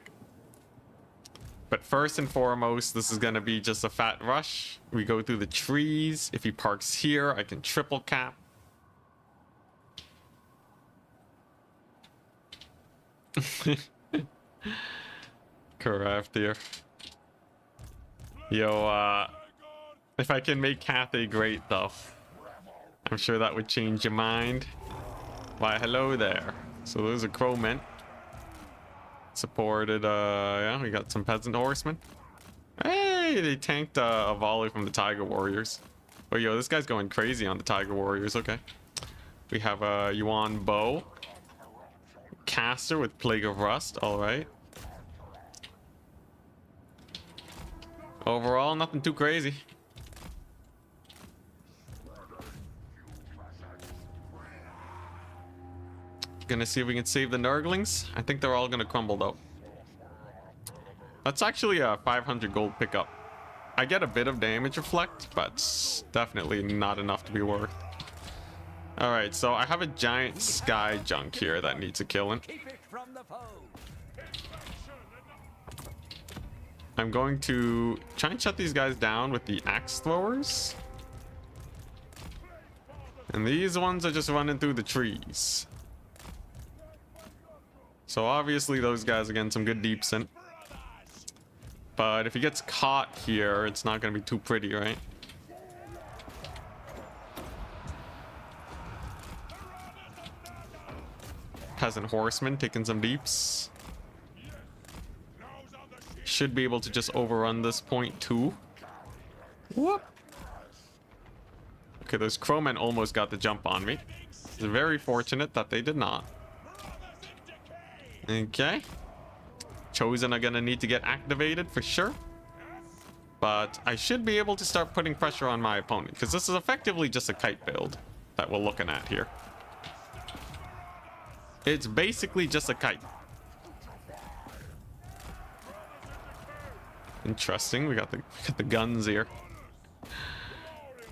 But first and foremost, this is gonna be just a fat rush. We go through the trees. If he parks here, I can triple cap. Correct here. Yo, if I can make Cathay great though, I'm sure that would change your mind. Why, hello there. So those are crowmen. Supported, yeah, we got some peasant horsemen. Hey, they tanked a volley from the Tiger Warriors. Oh, yo, this guy's going crazy on the Tiger Warriors. Okay. We have a Yuan bow. Caster with Plague of Rust. All right. Overall, nothing too crazy. Gonna see if we can save the Nurglings. I think they're all gonna crumble though. That's actually a 500 gold pickup. I get a bit of damage reflect, but definitely not enough to be worth. All right, so I have a giant sky junk here that needs a killing. I'm going to try and shut these guys down with the axe throwers. And these ones are just running through the trees. So obviously those guys are getting some good deep scent. But if he gets caught here, it's not going to be too pretty, right? peasant horseman taking some deeps. Should be able to just overrun this point too. Whoop. Okay, those crowmen almost got the jump on me. It's very fortunate that they did not. Okay. Chosen are gonna need to get activated for sure. But I should be able to start putting pressure on my opponent, because this is effectively just a kite build that we're looking at here. It's basically just a kite. Interesting. We got the guns here.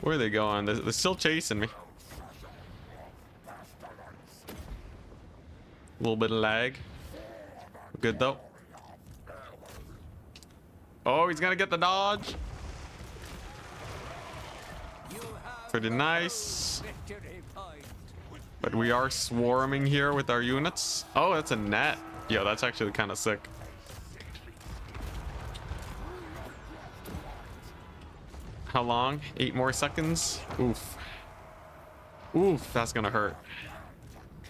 Where are they going? They're still chasing me. A little bit of lag. Good though. Oh, he's gonna get the dodge. Pretty nice. But we are swarming here with our units. Oh, that's a net. Yo, that's actually kind of sick. How long? 8 more seconds? Oof. Oof, that's gonna hurt.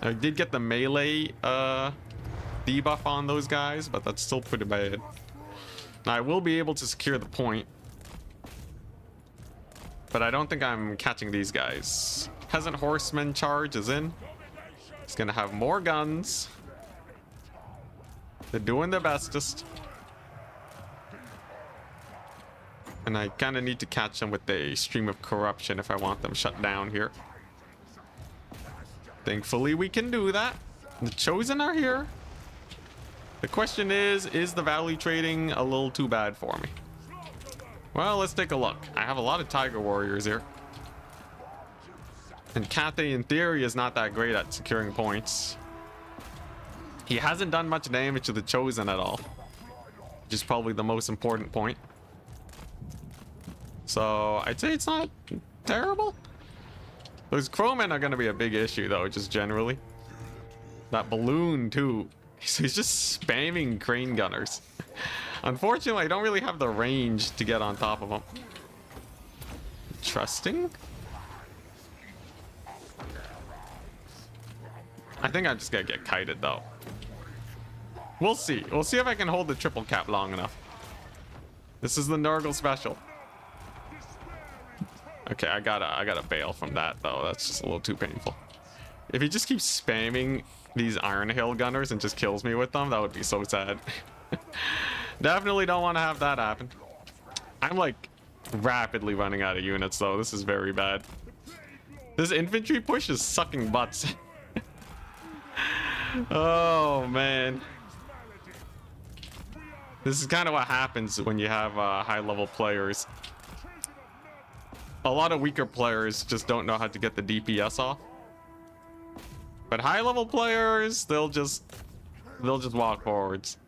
I did get the melee debuff on those guys, but that's still pretty bad. Now, I will be able to secure the point, but I don't think I'm catching these guys. Peasant horseman charge is in. He's gonna have more guns. They're doing their bestest. And I kind of need to catch them with a stream of corruption if I want them shut down here. Thankfully, we can do that. The chosen are here. The question is the value trading a little too bad for me? Well, let's take a look. I have a lot of tiger warriors here. And Cathay, in theory, is not that great at securing points. He hasn't done much damage to the chosen at all, which is probably the most important point. So I'd say it's not terrible. Those crowmen are going to be a big issue, though, just generally. That balloon, too. He's just spamming crane gunners. Unfortunately, I don't really have the range to get on top of him. Interesting. I think I'm just going to get kited, though. We'll see. We'll see if I can hold the triple cap long enough. This is the Nurgle special. Okay, I gotta bail from that though. That's just a little too painful. If he just keeps spamming these Iron Hail gunners and just kills me with them, that would be so sad. Definitely don't want to have that happen. I'm like rapidly running out of units though. This is very bad. This infantry push is sucking butts. Oh man. This is kind of what happens when you have high level players. A lot of weaker players just don't know how to get the DPS off. But high level players, they'll just walk forwards.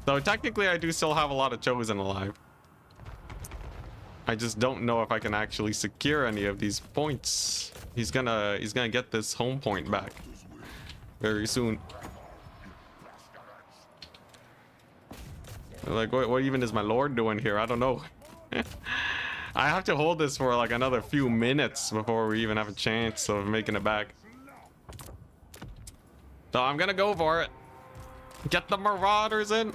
So technically I do still have a lot of chosen alive. I just don't know if I can actually secure any of these points. He's gonna get this home point back very soon. Like what even is my lord doing here? I don't know. I have to hold this for like another few minutes before we even have a chance of making it back. So I'm gonna go for it. Get the marauders in.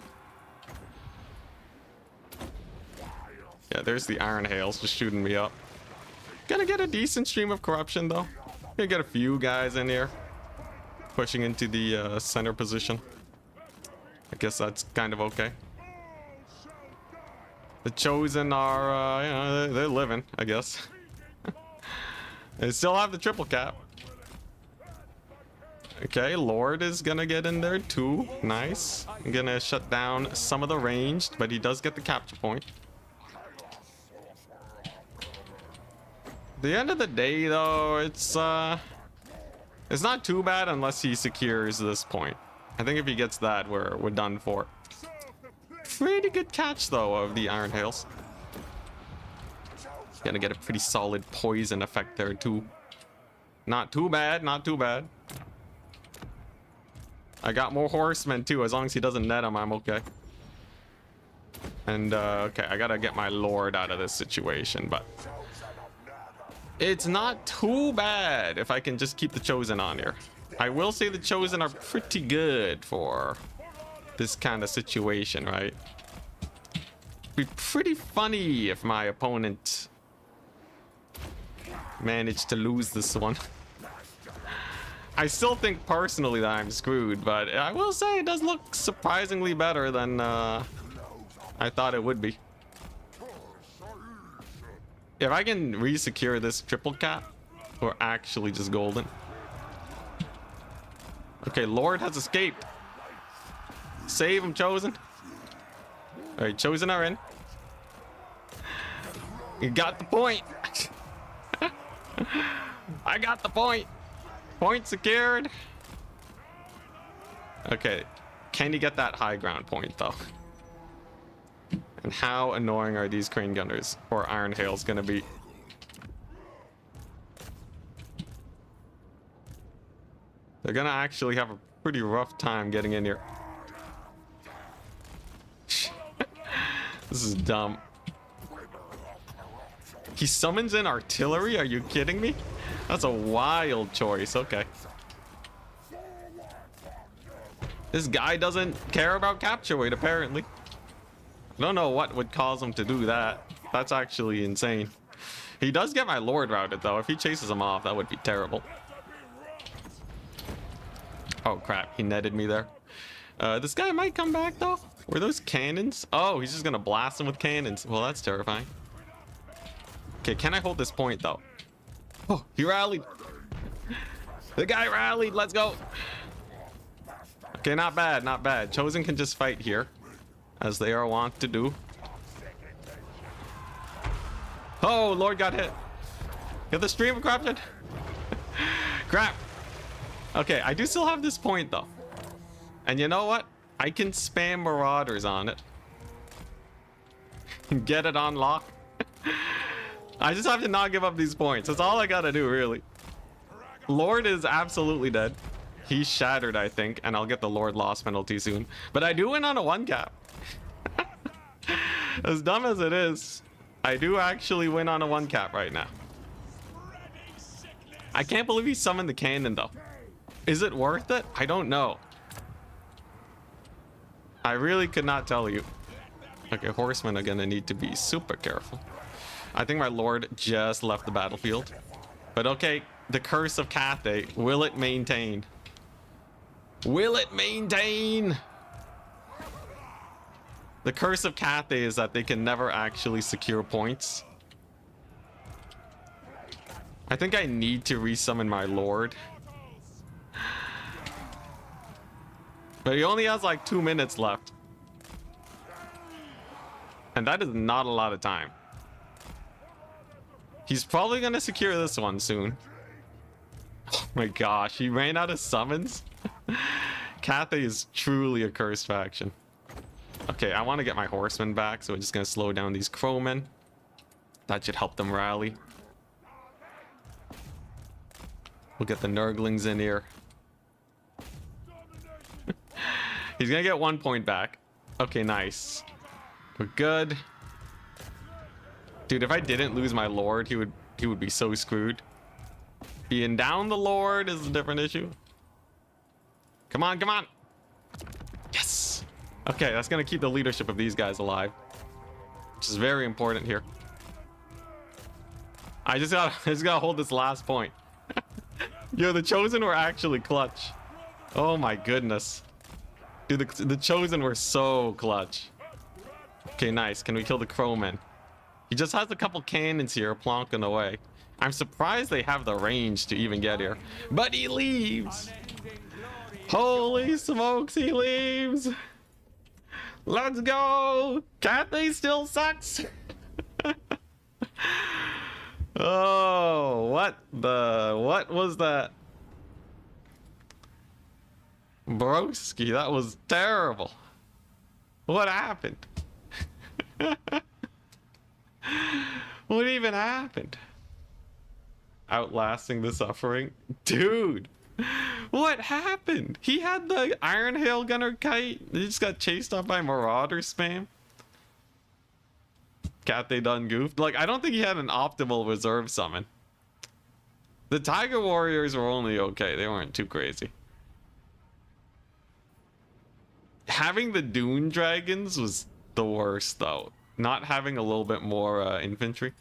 Yeah, there's the Iron Hails just shooting me up. Gonna get a decent stream of corruption though. Gonna get a few guys in here pushing into the center position. I guess that's kind of okay. The chosen are, you know, they're living, I guess. They still have the triple cap. Okay, Lord is gonna get in there too. Nice. I'm gonna shut down some of the ranged, but he does get the capture point. At the end of the day, though, it's not too bad unless he secures this point. I think if he gets that, we're done for. Pretty good catch though of the Iron Hails. Gonna get a pretty solid poison effect there too. Not too bad, not too bad. I got more horsemen too. As long as he doesn't net them, I'm okay. And okay, I gotta get my lord out of this situation, but it's not too bad if I can just keep the chosen on here. I will say the Chosen are pretty good for this kind of situation, right? Be pretty funny if my opponent managed to lose this one. I still think personally that I'm screwed, but I will say it does look surprisingly better than I thought it would be. If I can re-secure this triple cap, we're actually just golden. Okay, Lord has escaped. Save him, Chosen. All right, Chosen are in. You got the point. I got the point. Point secured. Okay, can you get that high ground point though? And how annoying are these crane gunners or iron hails gonna be? They're gonna actually have a pretty rough time getting in here. This is dumb. He summons in artillery? Are you kidding me? That's a wild choice. Okay. This guy doesn't care about capture weight, apparently. I don't know what would cause him to do that. That's actually insane. He does get my Lord routed, though. If he chases him off, that would be terrible. Oh, crap. He netted me there. This guy might come back, though. Were those cannons? Oh, he's just going to blast him with cannons. Well, that's terrifying. Okay, can I hold this point, though? Oh, he rallied. The guy rallied. Let's go. Okay, not bad, not bad. Chosen can just fight here, as they are wont to do. Oh, Lord got hit. Get the stream of corruption. Crap. Okay, I do still have this point, though. And you know what? I can spam Marauders on it. Get it on lock. I just have to not give up these points. That's all I gotta do, really. Lord is absolutely dead. He's shattered, I think, and I'll get the Lord loss penalty soon. But I do win on a 1 cap. As dumb as it is, I do actually win on a 1 cap right now. I can't believe he summoned the cannon, though. Is it worth it? I don't know. I really could not tell you. Okay, horsemen are gonna need to be super careful. I think my Lord just left the battlefield. But okay, the curse of Cathay, will it maintain? Will it maintain? The curse of Cathay is that they can never actually secure points. I think I need to resummon my Lord. But he only has like 2 minutes left. And that is not a lot of time. He's probably gonna secure this one soon. Oh my gosh, he ran out of summons. Cathay is truly a cursed faction. Okay, I want to get my horsemen back, so we're just gonna slow down these crowmen. That should help them rally. We'll get the Nurglings in here. He's gonna get 1 point back. Okay, nice. We're good. Dude, if I didn't lose my Lord, he would be so screwed. Being down the Lord is a different issue. Come on, come on. Yes. Okay, that's gonna keep the leadership of these guys alive, which is very important here. I just gotta hold this last point. Yo, the Chosen were actually clutch. Oh my goodness. Dude, the Chosen were so clutch. Okay, nice. Can we kill the crowmen? He just has a couple cannons here plonking away. I'm surprised they have the range to even get here. But he leaves. Holy smokes, he leaves. Let's go. Cathay still sucks. Oh, what was that? Broski, that was terrible. What happened? What even happened? Outlasting the suffering? Dude, what happened? He had the Iron Hail Gunner kite. He just got chased off by Marauder spam. Cathay done goofed. Like, I don't think he had an optimal reserve summon. The Tiger Warriors were only okay. They weren't too crazy. Having the Dune Dragons was the worst, though. Not having a little bit more infantry.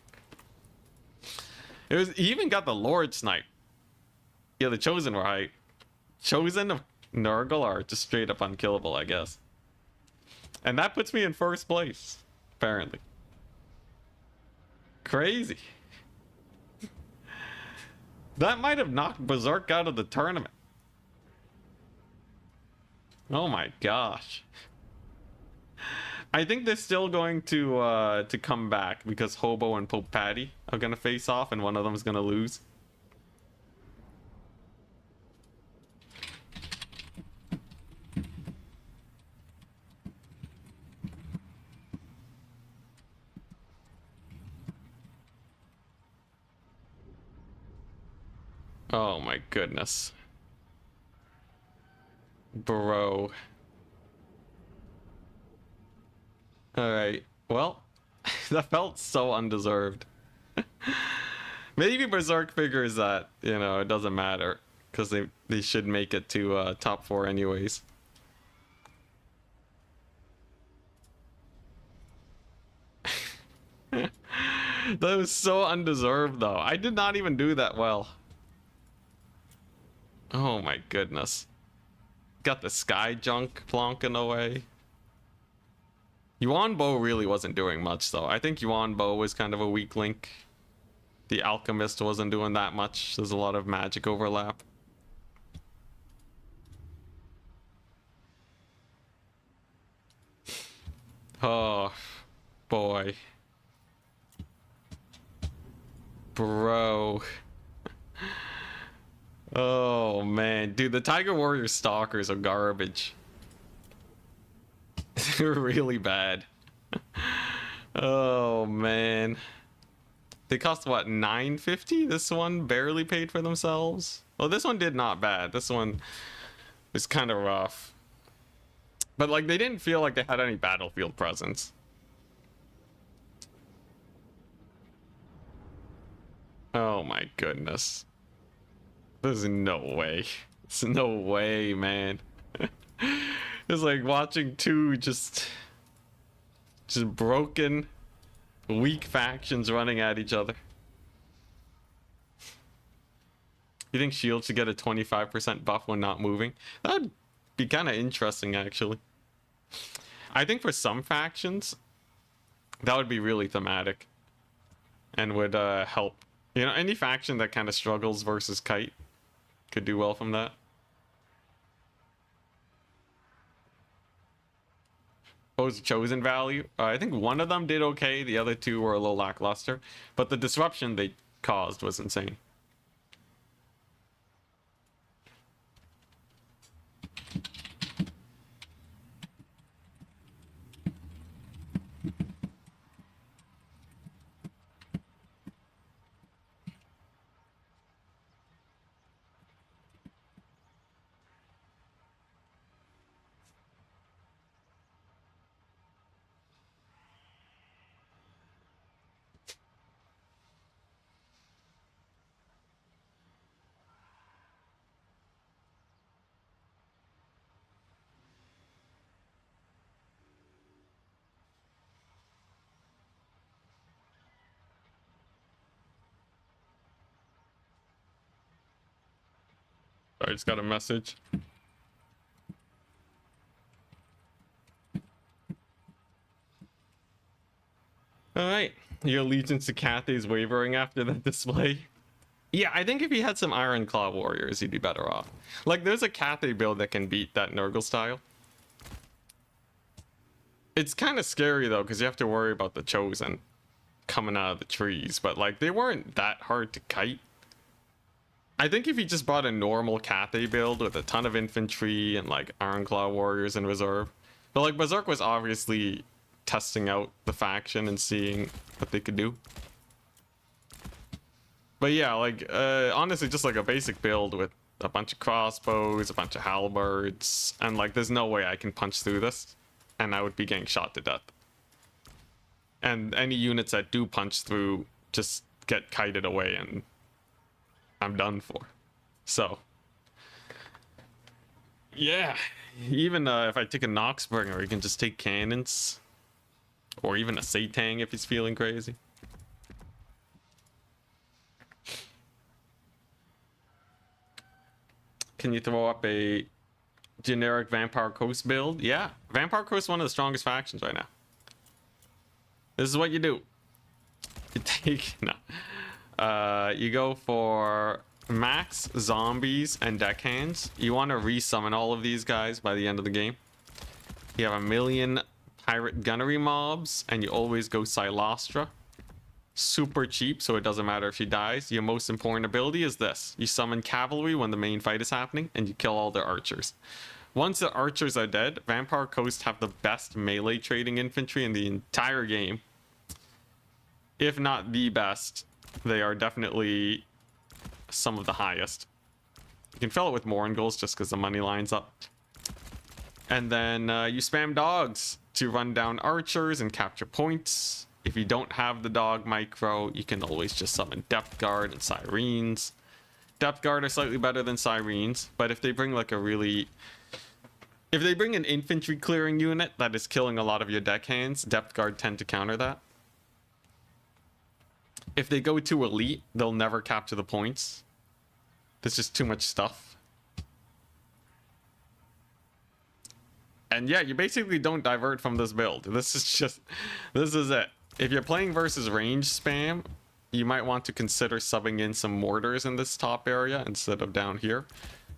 It was, he even got the Lord Snipe. Yeah, the Chosen were hype. Chosen of Nurgle are just straight up unkillable, I guess. And that puts me in first place, apparently. Crazy. That might have knocked Berserk out of the tournament. Oh my gosh. I think they're still going to come back because Hobo and Pope Patty are gonna face off and one of them is gonna lose. Oh my goodness. Bro. Alright. Well, that felt so undeserved. Maybe Berserk figures that, you know, it doesn't matter. Because they should make it to top 4 anyways. That was so undeserved though. I did not even do that well. Oh my goodness. Got the sky junk plonking away. Yuan Bo really wasn't doing much though. I think Yuan Bo was kind of a weak link. The Alchemist wasn't doing that much. There's a lot of magic overlap. Oh boy. Bro. Oh man, dude, the Tiger Warrior Stalkers are garbage. They're really bad. Oh man. They cost what, $9.50? This one barely paid for themselves. Well, this one did not bad. This one was kind of rough. But like they didn't feel like they had any battlefield presence. Oh my goodness. There's no way. There's no way, man. It's like watching two just broken, weak factions running at each other. You think Shield should get a 25% buff when not moving? That would be kind of interesting, actually. I think for some factions, that would be really thematic and would help. You know, any faction that kind of struggles versus Kite could do well from that. What was chosen value? I think one of them did okay. The other two were a little lackluster. But the disruption they caused was insane. I just got a message. Alright. Your allegiance to Cathay is wavering after that display. Yeah, I think if he had some Iron Claw warriors, he'd be better off. Like, there's a Cathay build that can beat that Nurgle style. It's kind of scary, though, because you have to worry about the Chosen coming out of the trees. But, like, they weren't that hard to kite. I think if he just brought a normal Cathay build with a ton of infantry and, like, Iron Claw warriors in reserve. But, like, Berserk was obviously testing out the faction and seeing what they could do. But yeah, like, honestly, just like a basic build with a bunch of crossbows, a bunch of halberds, and like, there's no way I can punch through this, and I would be getting shot to death. And any units that do punch through just get kited away, and I'm done for. So, yeah. Even if I take a Noxbringer, he can just take cannons. Or even a Satang if he's feeling crazy. Can you throw up a generic Vampire Coast build? Yeah. Vampire Coast is one of the strongest factions right now. This is what you do. You take... No. You go for max zombies and deckhands. You want to resummon all of these guys by the end of the game. You have 1 million pirate gunnery mobs, and you always go Silostra. Super cheap, so it doesn't matter if she dies. Your most important ability is this. You summon cavalry when the main fight is happening, and you kill all their archers. Once the archers are dead, Vampire Coast have the best melee trading infantry in the entire game. If not the best, they are definitely some of the highest. You can fill it with Moringles just because the money lines up. And then you spam dogs to run down archers and capture points. If you don't have the dog micro, you can always just summon Depth Guard and Sirens. Depth Guard are slightly better than Sirens, but if they bring like a really... If they bring an infantry clearing unit that is killing a lot of your deckhands, Depth Guard tend to counter that. If they go too elite, they'll never capture the points. There's just too much stuff. And yeah, you basically don't divert from this build. This is it. If you're playing versus range spam, you might want to consider subbing in some mortars in this top area instead of down here.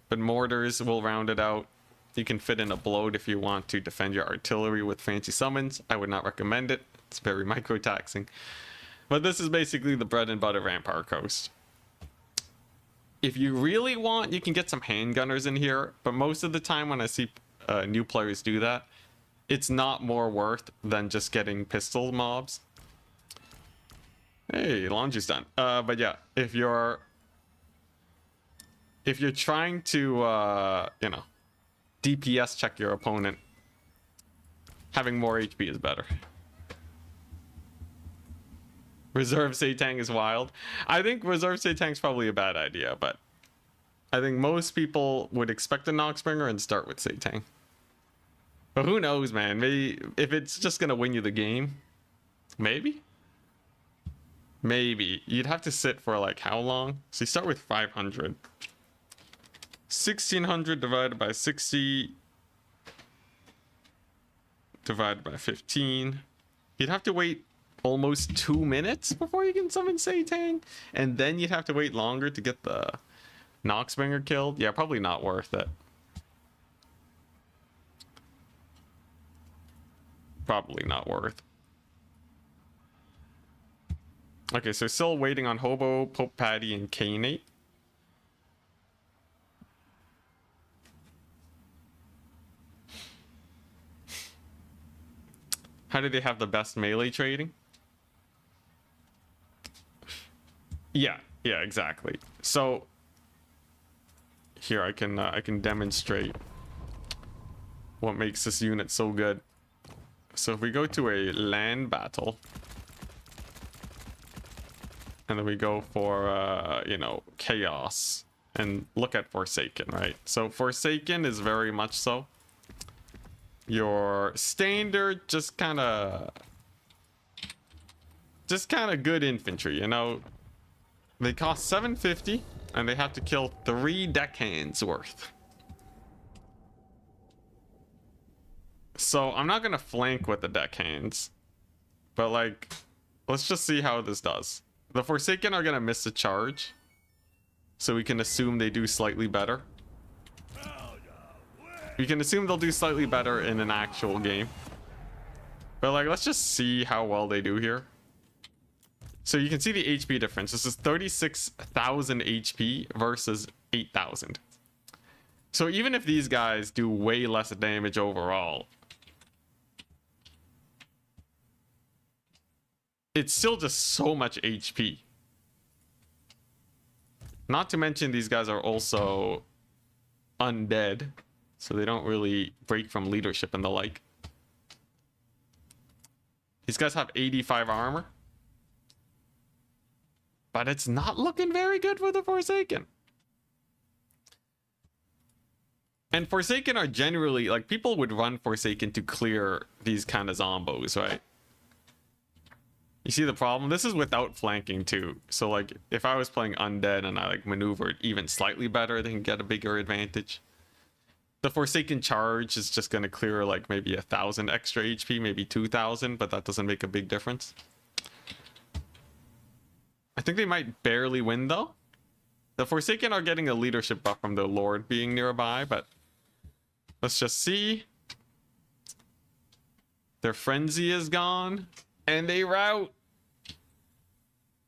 But mortars will round it out. You can fit in a bloat if you want to defend your artillery with fancy summons. I would not recommend it. It's very micro-taxing. But this is basically the bread and butter Vampire Coast. If you really want, you can get some handgunners in here. But most of the time when I see new players do that, it's not more worth than just getting pistol mobs. Hey, laundry's done. But yeah, if you're trying to you know, DPS check your opponent, having more HP is better. Reserve Satang is wild. I think Reserve Satang is probably a bad idea, but I think most people would expect a Noxbringer and start with Satang. But who knows, man? Maybe if it's just gonna win you the game, maybe. Maybe you'd have to sit for like how long? So you start with 500. 1600 divided by 60 divided by 15. You'd have to wait almost 2 minutes before you can summon Satang, and then you'd have to wait longer to get the Noxbringer killed. Yeah, probably not worth it. Probably not worth. Okay, so still waiting on Hobo, Pope Patty, and Kanate. How do they have the best melee trading? Yeah, exactly. So here I can demonstrate what makes this unit so good. So if we go to a land battle, and then we go for you know, chaos, and look at Forsaken, right? So Forsaken is very much so your standard, just kind of good infantry, you know. They cost 750 and they have to kill 3 deckhands worth. So I'm not gonna flank with the deckhands, but like, let's just see how this does. The Forsaken are gonna miss the charge, so we can assume they do slightly better. We can assume they'll do slightly better in an actual game. But like, let's just see how well they do here. So you can see the HP difference. This is 36,000 HP versus 8,000. So even if these guys do way less damage overall, it's still just so much HP. Not to mention these guys are also undead, so they don't really break from leadership and the like. These guys have 85 armor. but it's not looking very good for the Forsaken. And Forsaken are generally, like, people would run Forsaken to clear these kind of zombos, right? You see the problem? This is without flanking too. So like, if I was playing Undead and I like maneuvered even slightly better, they can get a bigger advantage. The Forsaken charge is just going to clear like maybe 1,000 extra HP, maybe 2,000, but that doesn't make a big difference. I think they might barely win though. The Forsaken are getting a leadership buff from the Lord being nearby, but let's just see. Their frenzy is gone and they rout.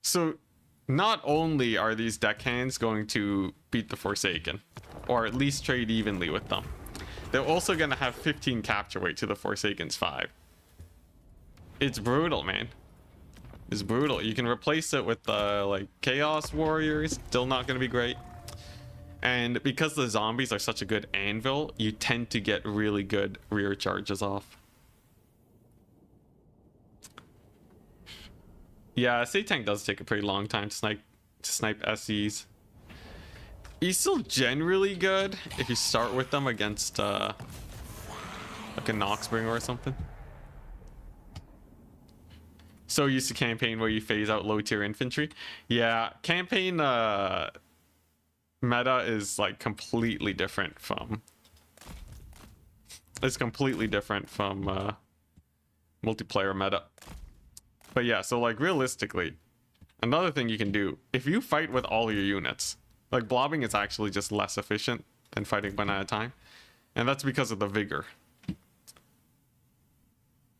So not only are these deckhands going to beat the Forsaken, or at least trade evenly with them, they're also going to have 15 capture weight to the Forsaken's 5. It's brutal, man. It's brutal. You can replace it with like Chaos Warriors, still not going to be great. And because the zombies are such a good anvil, you tend to get really good rear charges off. Yeah, C-Tank does take a pretty long time to snipe SEs. He's still generally good if you start with them against like a Noxbringer or something. So used to campaign where you phase out low tier infantry. Yeah, campaign meta is like completely different from multiplayer meta. But yeah, so like realistically, another thing you can do, if you fight with all your units, like blobbing is actually just less efficient than fighting one at a time. And that's because of the vigor.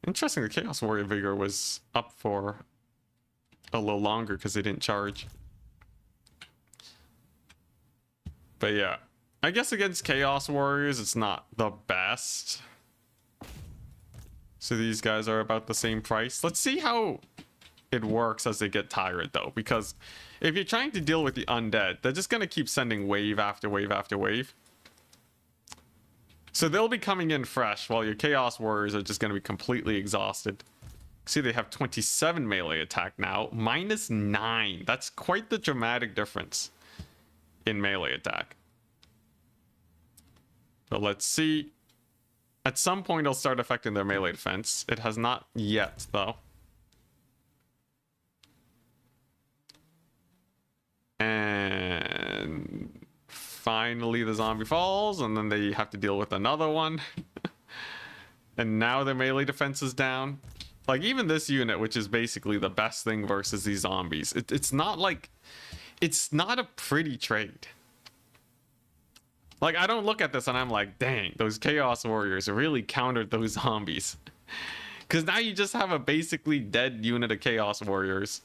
Interesting, the Chaos Warrior vigor was up for a little longer because they didn't charge. But yeah, I guess against Chaos Warriors, it's not the best. So these guys are about the same price. Let's see how it works as they get tired though, because if you're trying to deal with the undead, they're just going to keep sending wave after wave after wave. So they'll be coming in fresh while your Chaos Warriors are just going to be completely exhausted. See, they have 27 melee attack now, -9. That's quite the dramatic difference in melee attack. But let's see. At some point, it'll start affecting their melee defense. It has not yet, though. And finally, the zombie falls, and then they have to deal with another one. And now their melee defense is down. Like, even this unit, which is basically the best thing versus these zombies, it's not like... It's not a pretty trade. Like, I don't look at this and I'm like, dang, those Chaos Warriors really countered those zombies. Because now you just have a basically dead unit of Chaos Warriors.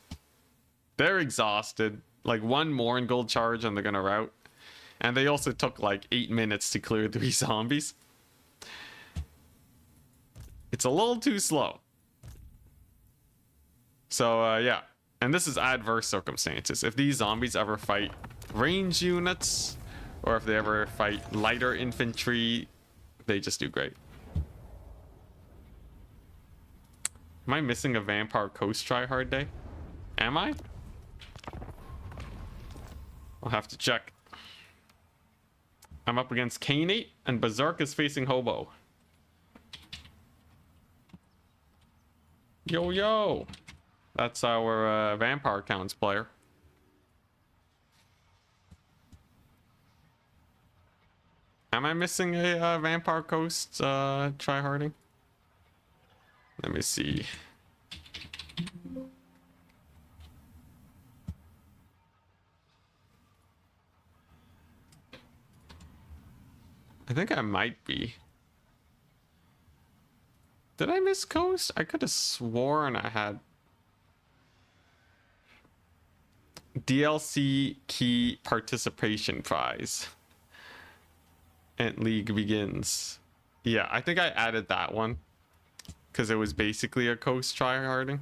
They're exhausted. Like, one more in gold charge and they're gonna rout. And they also took like 8 minutes to clear 3 zombies. It's a little too slow. So, yeah. And this is adverse circumstances. If these zombies ever fight range units, or if they ever fight lighter infantry, they just do great. Am I missing a Vampire Coast Tryhard day? Am I? I'll have to check. I'm up against Kanate, and Berserk is facing Hobo. Yo, yo! That's our Vampire Counts player. Am I missing a Vampire Coast Tryharding? Let me see. I think I might be. Did I miss Coast? I could have sworn I had. DLC key participation prize. And League begins. Yeah, I think I added that one. Because it was basically a Coast Tryharding.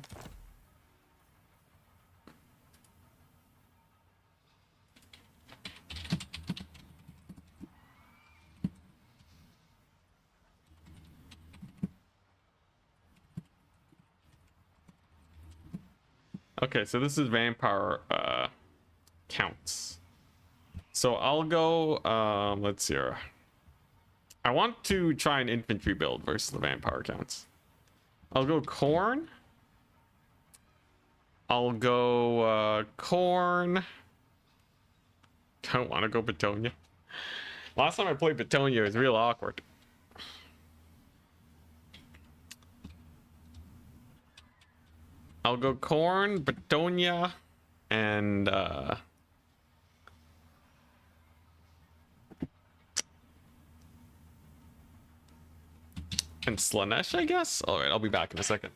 Okay, so this is Vampire counts. So I'll go, let's see here. I want to try an infantry build versus the manpower counts. I'll go corn. I'll go corn. Don't want to go Betonia. Last time I played Betonia, it was real awkward. I'll go corn, Betonia, and Slanesh, I guess. All right, I'll be back in a second.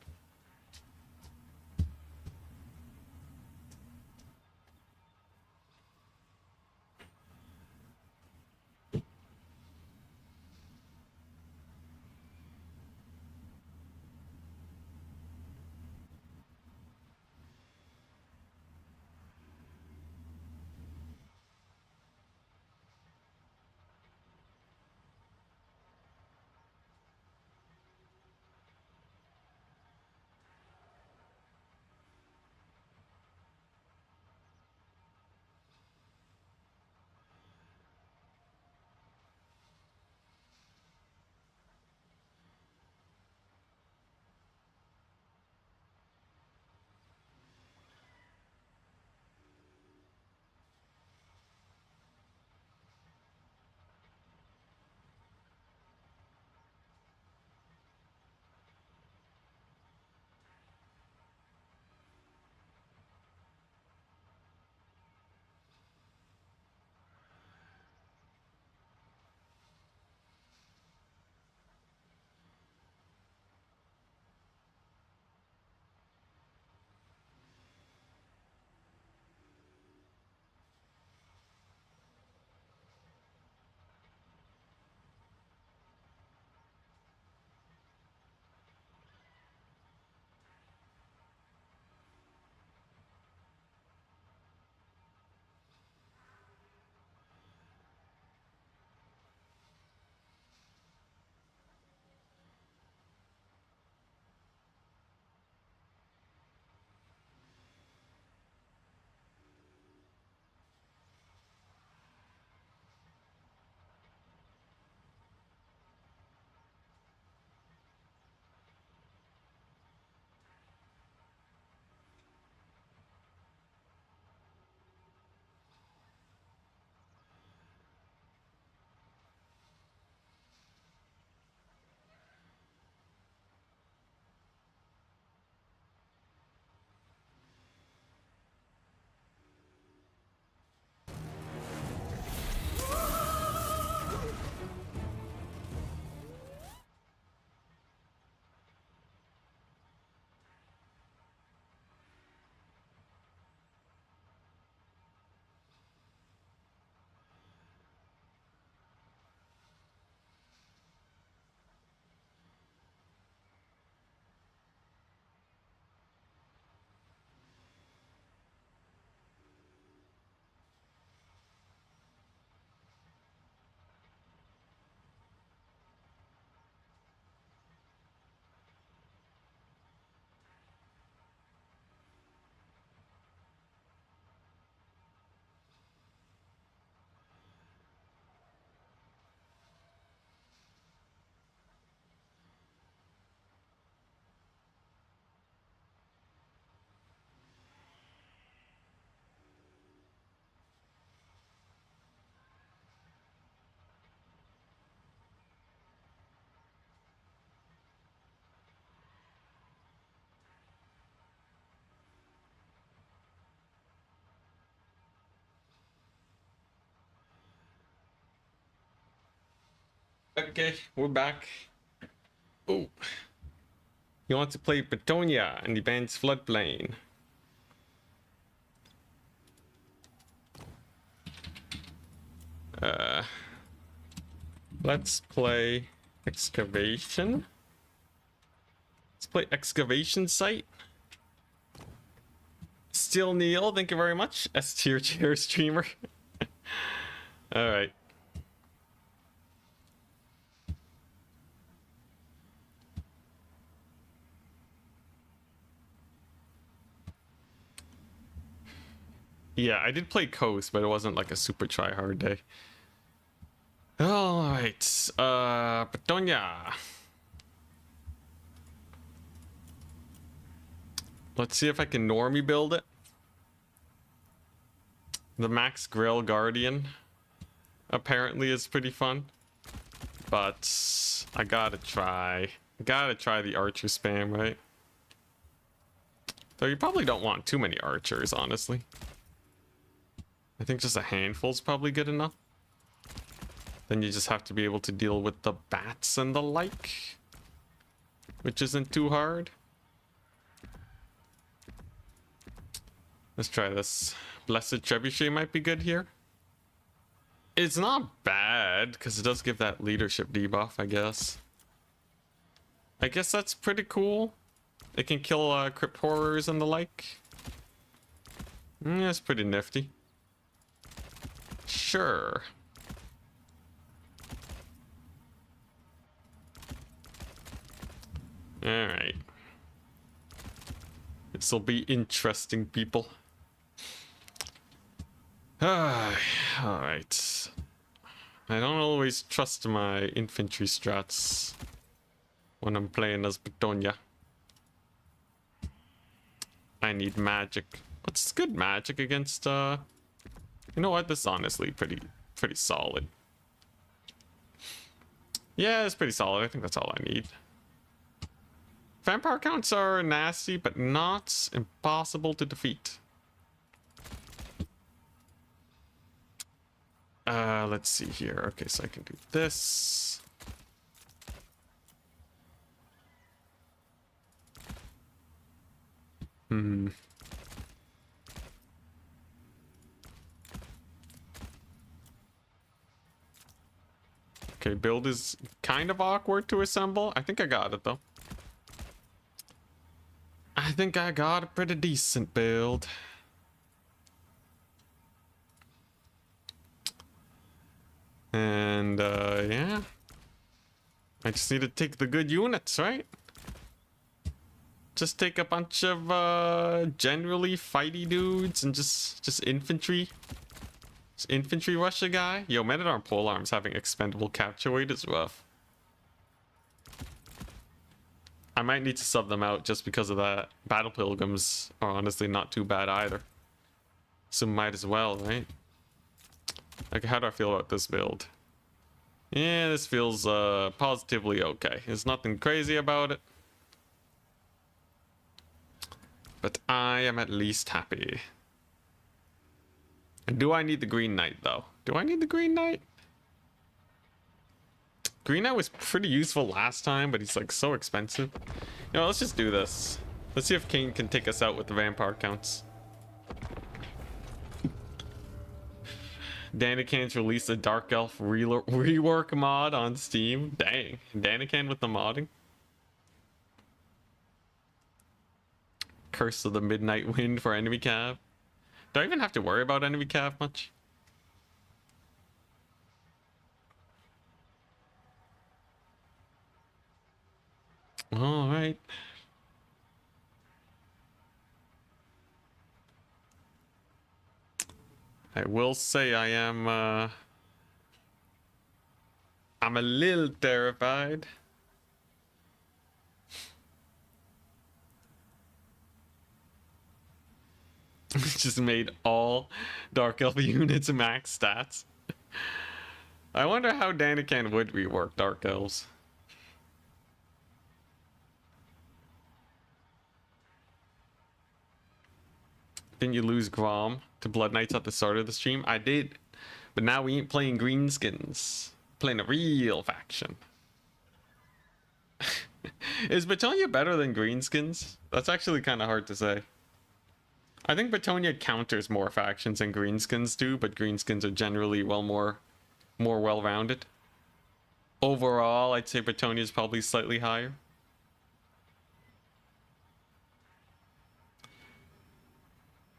Okay, we're back. Oh, you want to play Betonia in the band's floodplain? Let's play excavation. Let's play excavation site. Still Neil, thank you very much. S tier chair streamer. All right. Yeah, I did play Coast, but it wasn't like a super try hard day. All right, Patonia. Let's see if I can normie build it. The Max Grill Guardian apparently is pretty fun, but I gotta try the archer spam, right? Though you probably don't want too many archers, honestly. I think just a handful's probably good enough. Then you just have to be able to deal with the bats and the like, which isn't too hard. Let's try this. Blessed Trebuchet might be good here. It's not bad, because it does give that leadership debuff, I guess. I guess that's pretty cool. It can kill crypt horrors and the like. That's pretty nifty. Sure. Alright. This'll be interesting, people. Alright. I don't always trust my infantry strats when I'm playing as Patonia. I need magic. What's good magic against you know what? This is honestly pretty solid. Yeah, it's pretty solid. I think that's all I need. Vampire counts are nasty, but not impossible to defeat. Let's see here. Okay, so I can do this. Okay, build is kind of awkward to assemble. I think I got it, though. I think I got a pretty decent build. And, yeah. I just need to take the good units, right? Just take a bunch of, generally fighty dudes and just infantry. Just infantry rush a guy. Yo, Men-at-Arms Polearms having expendable capture weight is rough. I might need to sub them out just because of that. Battle Pilgrims are honestly not too bad either. So might as well, right? Like, how do I feel about this build? Yeah, this feels positively okay. There's nothing crazy about it. But I am at least happy. Do I need the Green Knight, though? Do I need the Green Knight? Green Knight was pretty useful last time, but he's like so expensive. You know, let's just do this. Let's see if Kane can take us out with the vampire counts. Danican's released a Dark Elf rework mod on Steam. Dang. Danican with the modding. Curse of the Midnight Wind for enemy cav. Do I even have to worry about enemy cav much? All right. I will say I am, I'm a little terrified. Just made all Dark Elf units max stats. I wonder how Danican would rework Dark Elves. Didn't you lose Grom to Blood Knights at the start of the stream? I did. But now we ain't playing Greenskins. Playing a real faction. Is Batonia better than Greenskins? That's actually kind of hard to say. I think Batonia counters more factions than Greenskins do, but Greenskins are generally more well-rounded. Overall, I'd say Batonia is probably slightly higher.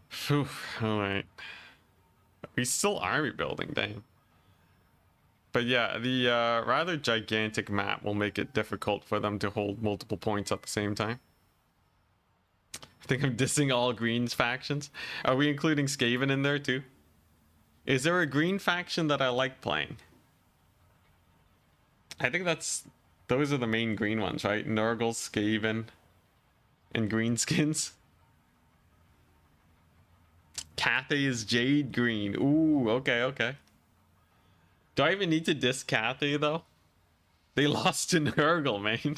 Phew, alright. We still army building, dang. But yeah, the rather gigantic map will make it difficult for them to hold multiple points at the same time. think I'm dissing all Green's factions. Are we including Skaven in there too? Is there a Green faction that I like playing? I think those are the main Green ones, right? Nurgle, Skaven, and Greenskins. Cathay is Jade Green. Ooh, okay, okay. Do I even need to diss Cathay though? They lost to Nurgle, man.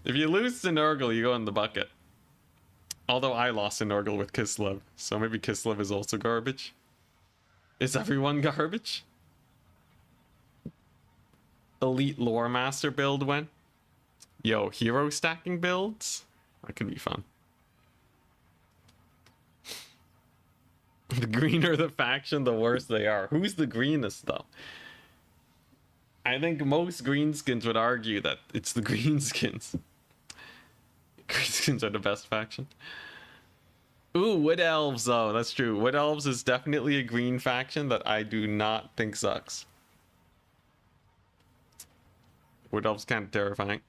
If you lose to Nurgle, you go in the bucket. Although I lost to Nurgle with Kislev, so maybe Kislev is also garbage. Is everyone garbage? Elite Lore Master build went. Yo, hero stacking builds? That could be fun. The greener the faction, the worse they are. Who's the greenest, though? I think most greenskins would argue that it's the greenskins. Greenskins are the best faction. Ooh, Wood Elves, though. That's true. Wood Elves is definitely a green faction that I do not think sucks. Wood Elves kind of terrifying.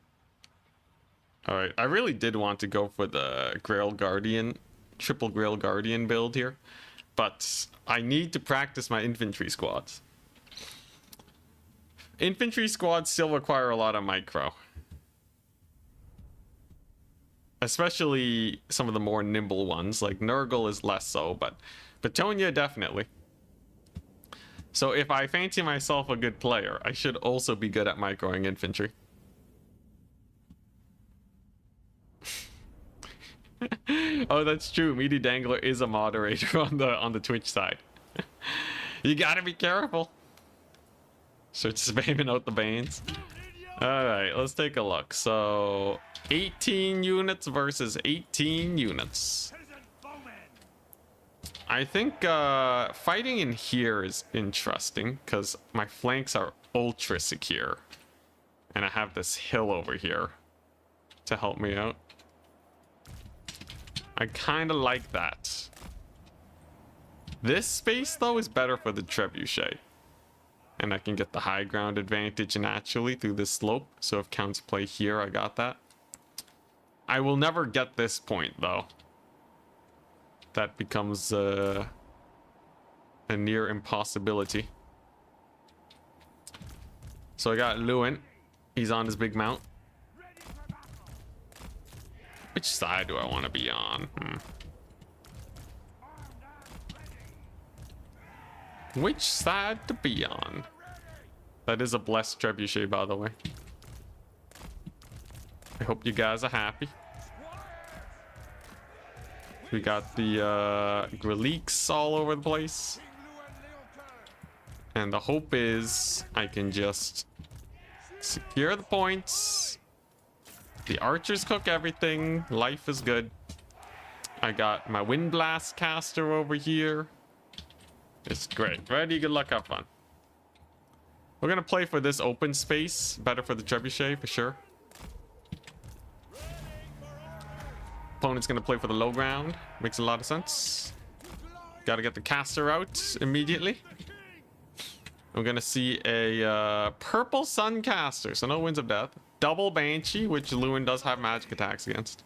Alright, I really did want to go for the Grail Guardian, triple Grail Guardian build here. But I need to practice my infantry squads. Infantry squads still require a lot of micro. Especially some of the more nimble ones, like Nurgle is less so, but Betonia definitely. So if I fancy myself a good player, I should also be good at microing infantry. Oh, that's true. Meaty Dangler is a moderator on the Twitch side. You gotta be careful. Start spamming out the banes. Alright, let's take a look. So 18 units versus 18 units. I think fighting in here is interesting because my flanks are ultra secure. And I have this hill over here to help me out. I kind of like that. This space, though, is better for the Trebuchet. And I can get the high ground advantage naturally through this slope. So if counts play here, I got that. I will never get this point, though. That becomes a near impossibility. So I got Lewin. He's on his big mount. Which side do I want to be on? Which side to be on? That is a blessed trebuchet, by the way. I hope you guys are happy. We got the Greleeks all over the place. And the hope is I can just secure the points. The archers cook everything. Life is good. I got my Wind Blast caster over here. It's great. Ready, good luck, have fun. We're gonna play for this open space. Better for the trebuchet, for sure. Opponent's gonna play for the low ground. Makes a lot of sense. Gotta get the caster out immediately. I'm gonna see a purple sun caster, so no Winds of Death. Double Banshee, which Lewin does have magic attacks against.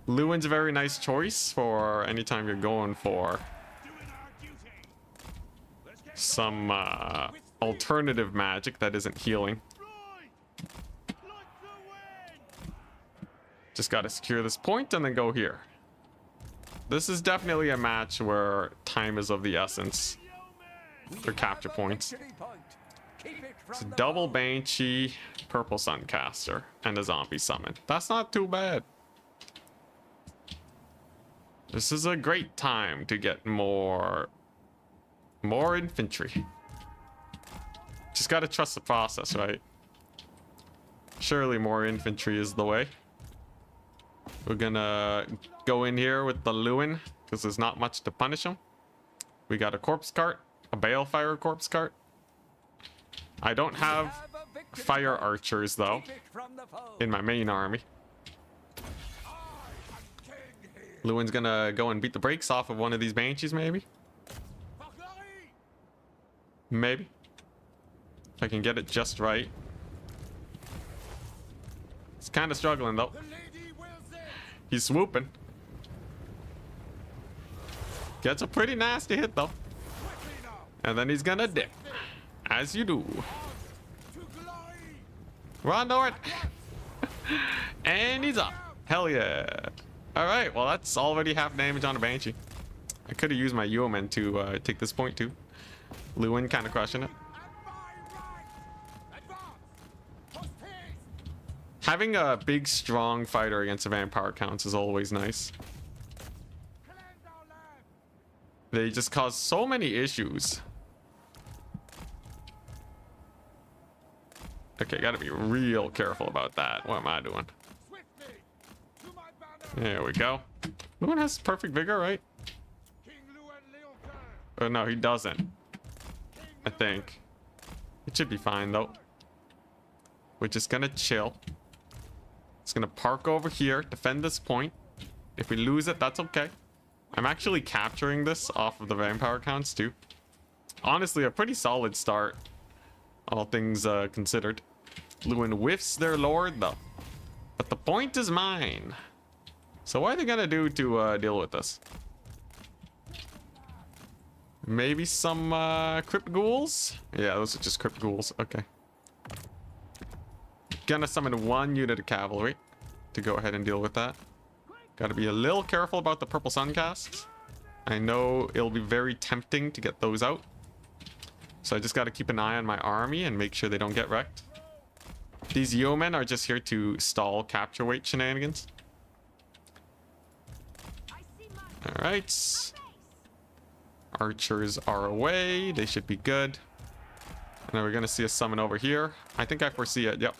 Lewin's a very nice choice for anytime you're going for some alternative magic that isn't healing. Just gotta secure this point and then go here. This is definitely a match where time is of the essence for capture points. It's a double Banshee, purple Suncaster, and a zombie summon. That's not too bad. This is a great time to get more infantry. Just gotta trust the process, right? Surely more infantry is the way. We're gonna go in here with the Lewin because there's not much to punish him. We got a corpse cart, a balefire corpse cart. I don't have fire archers though in my main army. Lewin's gonna go and beat the brakes off of one of these banshees, maybe. Maybe. If I can get it just right. It's kind of struggling though. He's swooping. Gets a pretty nasty hit though. And then he's gonna dip. As you do. Run north. And he's up. Hell yeah. Alright, well that's already half damage on a Banshee. I could have used my Yeoman to take this point too. Lewin kind of crushing it. Having a big, strong fighter against a vampire counts is always nice. They just cause so many issues. Okay, gotta be real careful about that. What am I doing? There we go. Lewin has perfect vigor, right? Oh, no, he doesn't. I think. It should be fine, though. We're just gonna chill. It's gonna park over here, defend this point. If we lose it, that's okay. I'm actually capturing this off of the vampire counts, too. Honestly, a pretty solid start, all things considered. Lewin whiffs their lord, though. But the point is mine. So what are they gonna do to deal with this? Maybe some crypt ghouls? Yeah, those are just crypt ghouls. Okay. Gonna summon one unit of cavalry to go ahead and deal with that. Gotta be a little careful about the purple sun casts. I know it'll be very tempting to get those out. So I just gotta keep an eye on my army and make sure they don't get wrecked. These yeomen are just here to stall capture weight shenanigans. Alright. Archers are away. They should be good. And then we're gonna see a summon over here. I think I foresee it. Yep.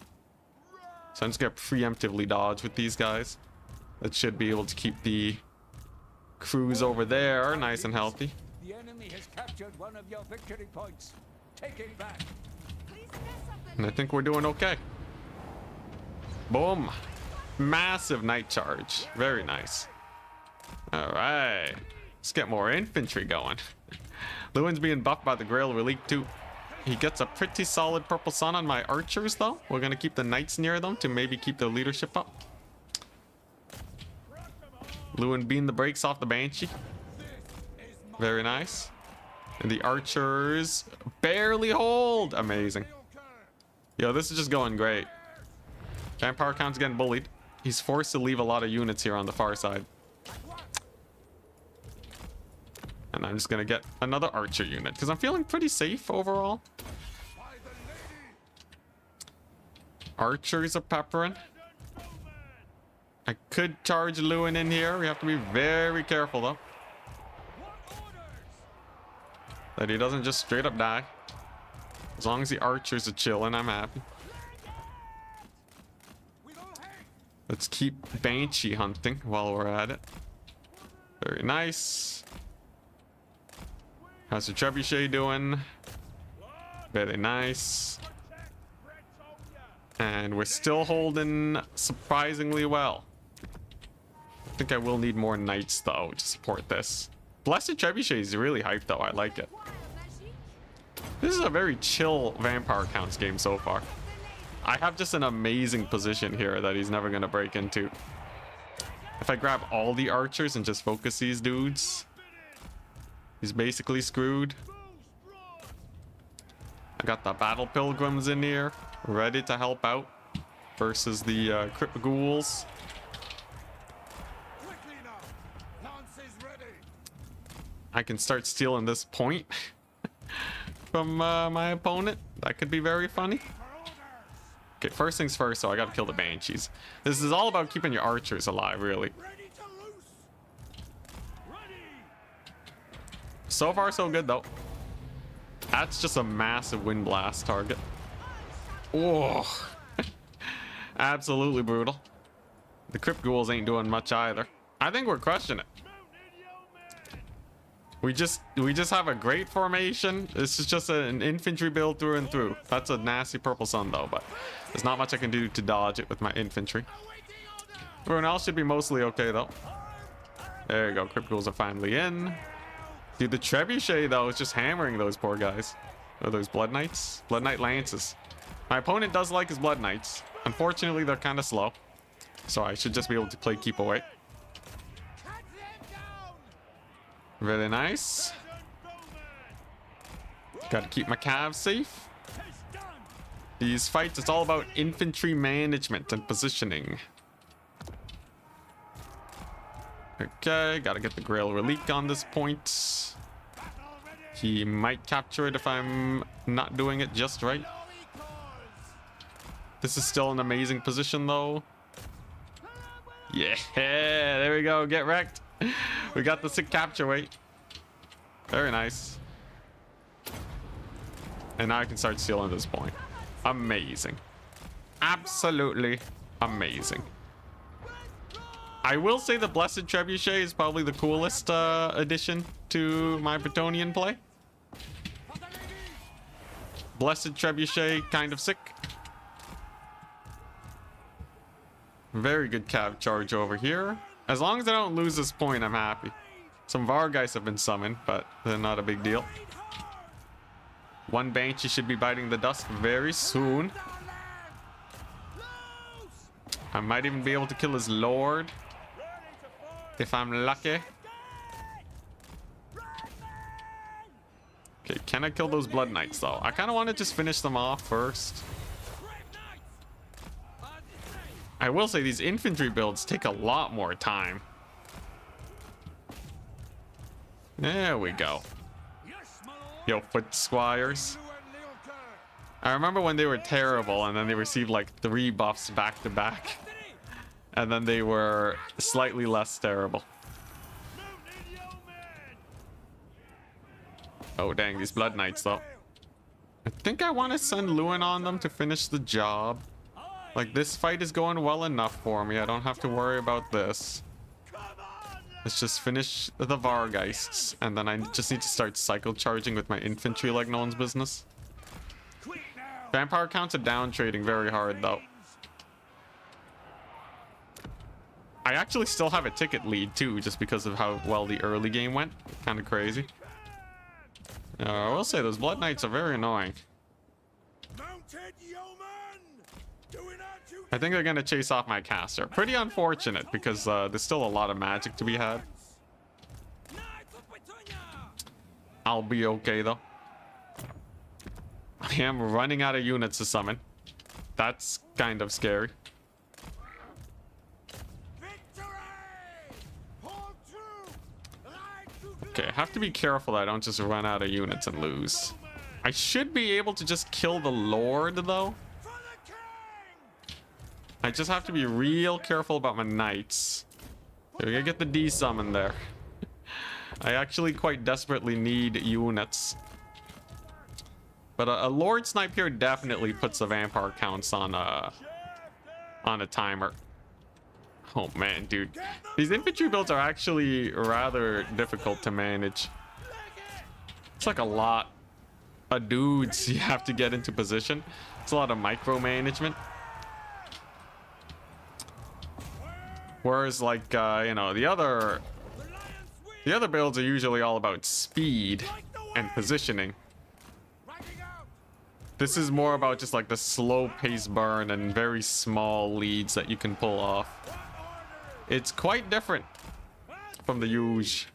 So I'm just gonna preemptively dodge with these guys. That should be able to keep the crews over there nice and healthy. The enemy has captured one of your victory points. Take it back. And I think we're doing okay. Boom. Massive night charge. Very nice. Alright. Let's get more infantry going. Lewin's being buffed by the Grail Relique too. He gets a pretty solid purple sun on my archers though. We're gonna keep the knights near them to maybe keep their leadership up. Lewin beating the brakes off the Banshee. Very nice. And the archers barely hold. Amazing. Yo, this is just going great. Vampire count's getting bullied. He's forced to leave a lot of units here on the far side. And I'm just gonna get another archer unit because I'm feeling pretty safe overall. Archers are peppering. I could charge Lewin in here. We have to be very careful though. That he doesn't just straight up die. As long as the archers are chilling, I'm happy. Let's keep Banshee hunting while we're at it. Very nice. How's the trebuchet doing? Very nice. And we're still holding surprisingly well. I think I will need more knights though to support this. Blessed Trebuchet is really hyped though. I like it. This is a very chill vampire counts game so far. I have just an amazing position here that he's never going to break into. If I grab all the archers and just focus these dudes, he's basically screwed. I got the battle pilgrims in here, ready to help out versus the crypt ghouls. I can start stealing this point from my opponent. That could be very funny. Okay, first things first, so I gotta kill the Banshees. This is all about keeping your archers alive, really. So far, so good, though. That's just a massive wind blast target. Oh, absolutely brutal. The crypt ghouls ain't doing much either. I think we're crushing it. We just have a great formation. This is just an infantry build through and through. That's a nasty purple sun though, but there's not much I can do to dodge it with my infantry. Everyone else should be mostly okay though. There you go, crypt ghouls are finally in. Dude, the trebuchet though is just hammering those poor guys. Or those blood knights? Blood knight lances. My opponent does like his blood knights. Unfortunately, they're kind of slow. So I should just be able to play keep away. Very nice. Gotta keep my calves safe. These fights, it's all about infantry management and positioning. Okay, gotta get the Grail Relique on this point. He might capture it if I'm not doing it just right. This is still an amazing position though. Yeah, there we go. Get wrecked. We got the sick capture weight. Very nice. And now I can start stealing this point. Amazing. Absolutely amazing. I will say the Blessed Trebuchet is probably the coolest addition to my Bretonnian play. Blessed Trebuchet, kind of sick. Very good cav charge over here. As long as I don't lose this point, I'm happy. Some Vargeist have been summoned, but they're not a big deal. One Banshee should be biting the dust very soon. I might even be able to kill his Lord. If I'm lucky. Okay, can I kill those Blood Knights though? I kind of want to just finish them off first. I will say these infantry builds take a lot more time. There we go. Yo, foot squires. I remember when they were terrible and then they received like 3 buffs back to back. And then they were slightly less terrible. Oh dang, these Blood Knights though. I think I want to send Lewin on them to finish the job. Like, this fight is going well enough for me. I don't have to worry about this. Let's just finish the Vargeists. And then I just need to start cycle charging with my infantry like no one's business. Vampire counts are down trading very hard though. I actually still have a ticket lead too, just because of how well the early game went. Kind of crazy. I will say those Blood Knights are very annoying. I think they're gonna chase off my caster. Pretty unfortunate because there's still a lot of magic to be had. I'll be okay though. I am running out of units to summon. That's kind of scary. Okay, I have to be careful that I don't just run out of units and lose. I should be able to just kill the Lord though. I just have to be real careful about my knights. Okay, we gotta get the D summon there. I actually quite desperately need units. But a Lord Snipe here definitely puts the vampire counts on a timer. Oh man, dude. These infantry builds are actually rather difficult to manage. It's like a lot of dudes you have to get into position. It's a lot of micromanagement. Whereas like, you know, the other builds are usually all about speed and positioning. This is more about just like the slow pace burn and very small leads that you can pull off. It's quite different from the usual.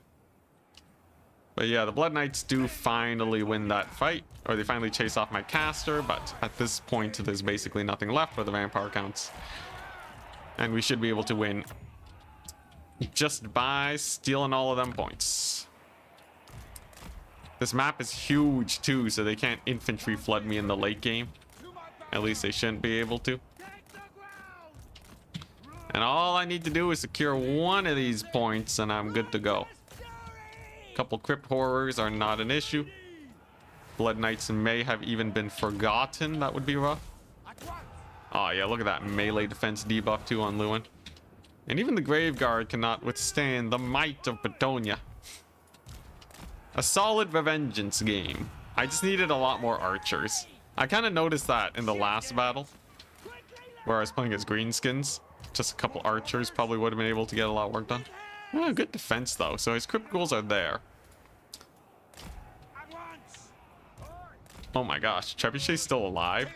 But yeah, the Blood Knights do finally win that fight, or they finally chase off my caster, but at this point there's basically nothing left for the vampire counts. And we should be able to win just by stealing all of them points. This map is huge too, so they can't infantry flood me in the late game. At least they shouldn't be able to. And all I need to do is secure one of these points and I'm good to go. Couple Crypt Horrors are not an issue. Blood Knights may have even been forgotten. That would be rough. Oh yeah, look at that melee defense debuff too on Lewin. And even the Graveguard cannot withstand the might of Bretonnia. A solid Revengeance game. I just needed a lot more archers. I kind of noticed that in the last battle, where I was playing as greenskins. Just a couple archers probably would have been able to get a lot of work done. Oh, good defense though, so his crypt ghouls are there. Oh my gosh, Trebuchet's still alive.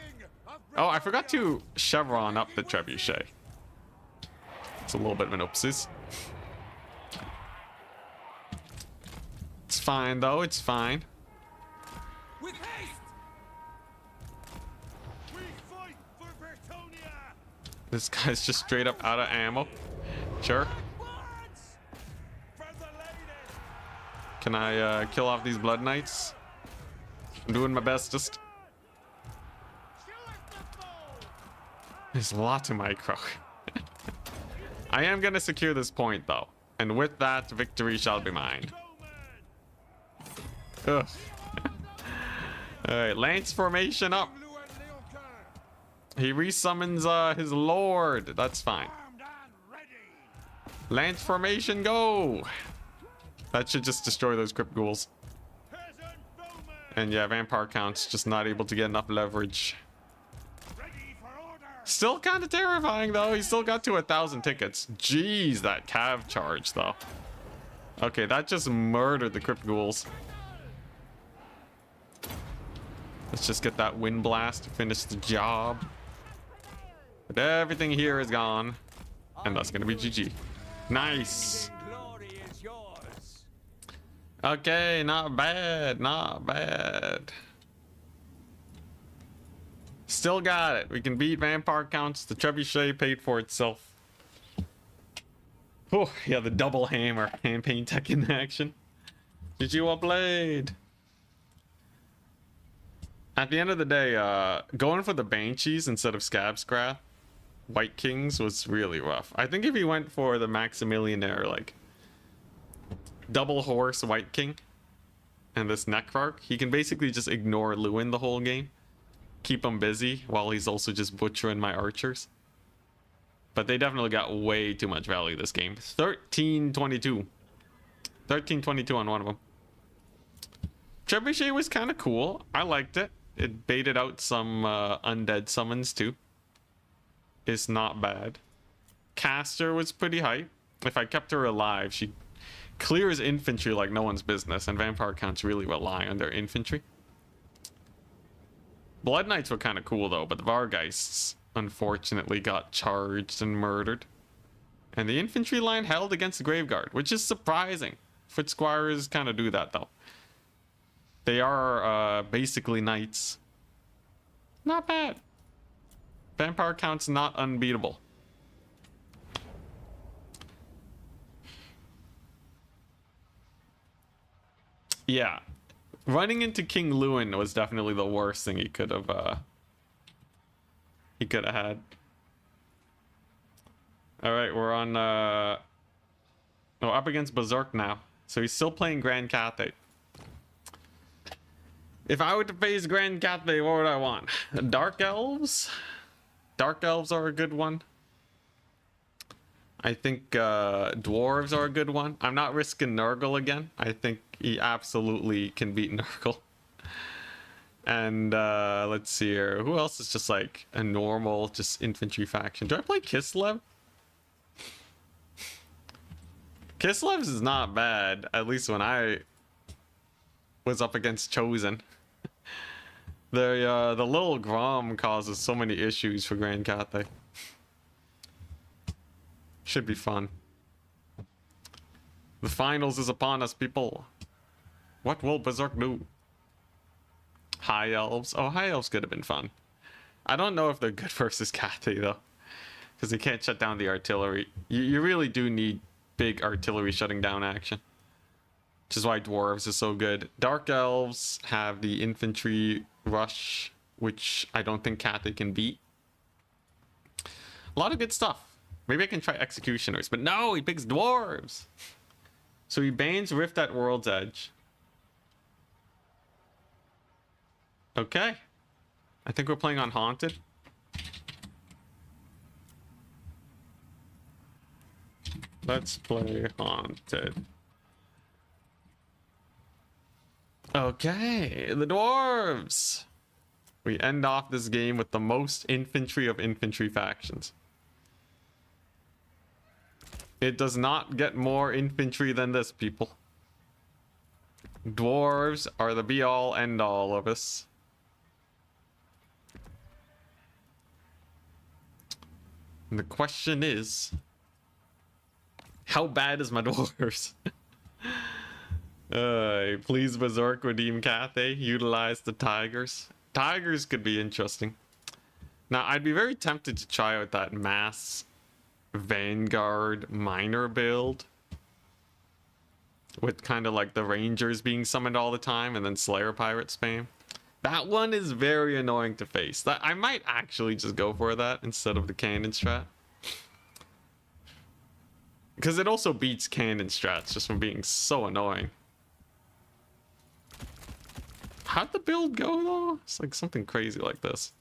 Oh, I forgot to chevron up the Trebuchet. It's a little bit of an oopsies. It's fine though, it's fine. With haste! We fight for Bertonia! This guy's just straight up out of ammo. Sure. Backwards! For the lady! Can I kill off these blood knights? I'm doing my bestest. There's a lot to micro. I am gonna secure this point though, and with that, victory shall be mine. Ugh. All right, lance formation up. He resummons his lord. That's fine. Armed and ready! Lance formation, go. That should just destroy those crypt ghouls. Peasant bowman! And yeah, vampire count's just not able to get enough leverage. Ready for order! Still kind of terrifying though. He still got to 1,000 tickets. Jeez, that cav charge though. Okay, that just murdered the crypt ghouls. Let's just get that wind blast to finish the job. But everything here is gone. And that's gonna be GG. Nice. Glory is yours. Okay, not bad, not bad. Still got it. We can beat vampire counts. The trebuchet paid for itself. Oh, yeah, the double hammer. Campaign tech in action. GG, well played. At the end of the day, going for the Banshees instead of Scabscrath, White Kings was really rough. I think if he went for the Maximilianaire, like, double horse White King and this Necrarch, he can basically just ignore Lewin the whole game. Keep him busy while he's also just butchering my archers. But they definitely got way too much value this game. 1322. 1322 on one of them. Trebuchet was kind of cool. I liked it. It baited out some undead summons too. It's not bad. Caster was pretty hype. If I kept her alive, she clears infantry like no one's business, and vampire counts really rely on their infantry. Blood Knights were kind of cool though, but the Vargeists unfortunately got charged and murdered. And the infantry line held against the Graveguard, which is surprising. Foot Squires kind of do that though. They are basically knights. Not bad. Vampire count's not unbeatable. Yeah. Running into King Lewin was definitely the worst thing he could have had. Alright, we're on up against Berserk now. So he's still playing Grand Cathay. If I were to face Grand Cathay, what would I want? Dark Elves? Dark Elves are a good one. I think Dwarves are a good one. I'm not risking Nurgle again. I think he absolutely can beat Nurgle. And let's see here. Who else is just like a normal, just infantry faction? Do I play Kislev? Kislev's is not bad, at least when I was up against Chosen. The little Grom causes so many issues for Grand Cathay. Should be fun. The finals is upon us, people. What will Berserk do? High Elves. Oh, High Elves could have been fun. I don't know if they're good versus Cathay though, because they can't shut down the artillery. You really do need big artillery shutting down action, which is why Dwarves is so good. Dark Elves have the infantry rush, which I don't think Cathay can beat. A lot of good stuff. Maybe I can try Executioners, but no, he picks Dwarves. So he bans Rift at World's Edge. Okay. I think we're playing on Haunted. Let's play Haunted. Okay, the Dwarves. We end off this game with the most infantry of infantry factions. It does not get more infantry than this, people. Dwarves are the be-all, end-all of us. And the question is, how bad is my dwarves? Please Berserk redeem Cathay. Utilize the Tigers. Tigers could be interesting. Now, I'd be very tempted to try out that mass Vanguard miner build. With kind of like the Rangers being summoned all the time and then Slayer Pirate spam. That one is very annoying to face. That I might actually just go for that instead of the cannon strat. Because it also beats cannon strats just from being so annoying. How'd the build go though? It's like something crazy like this.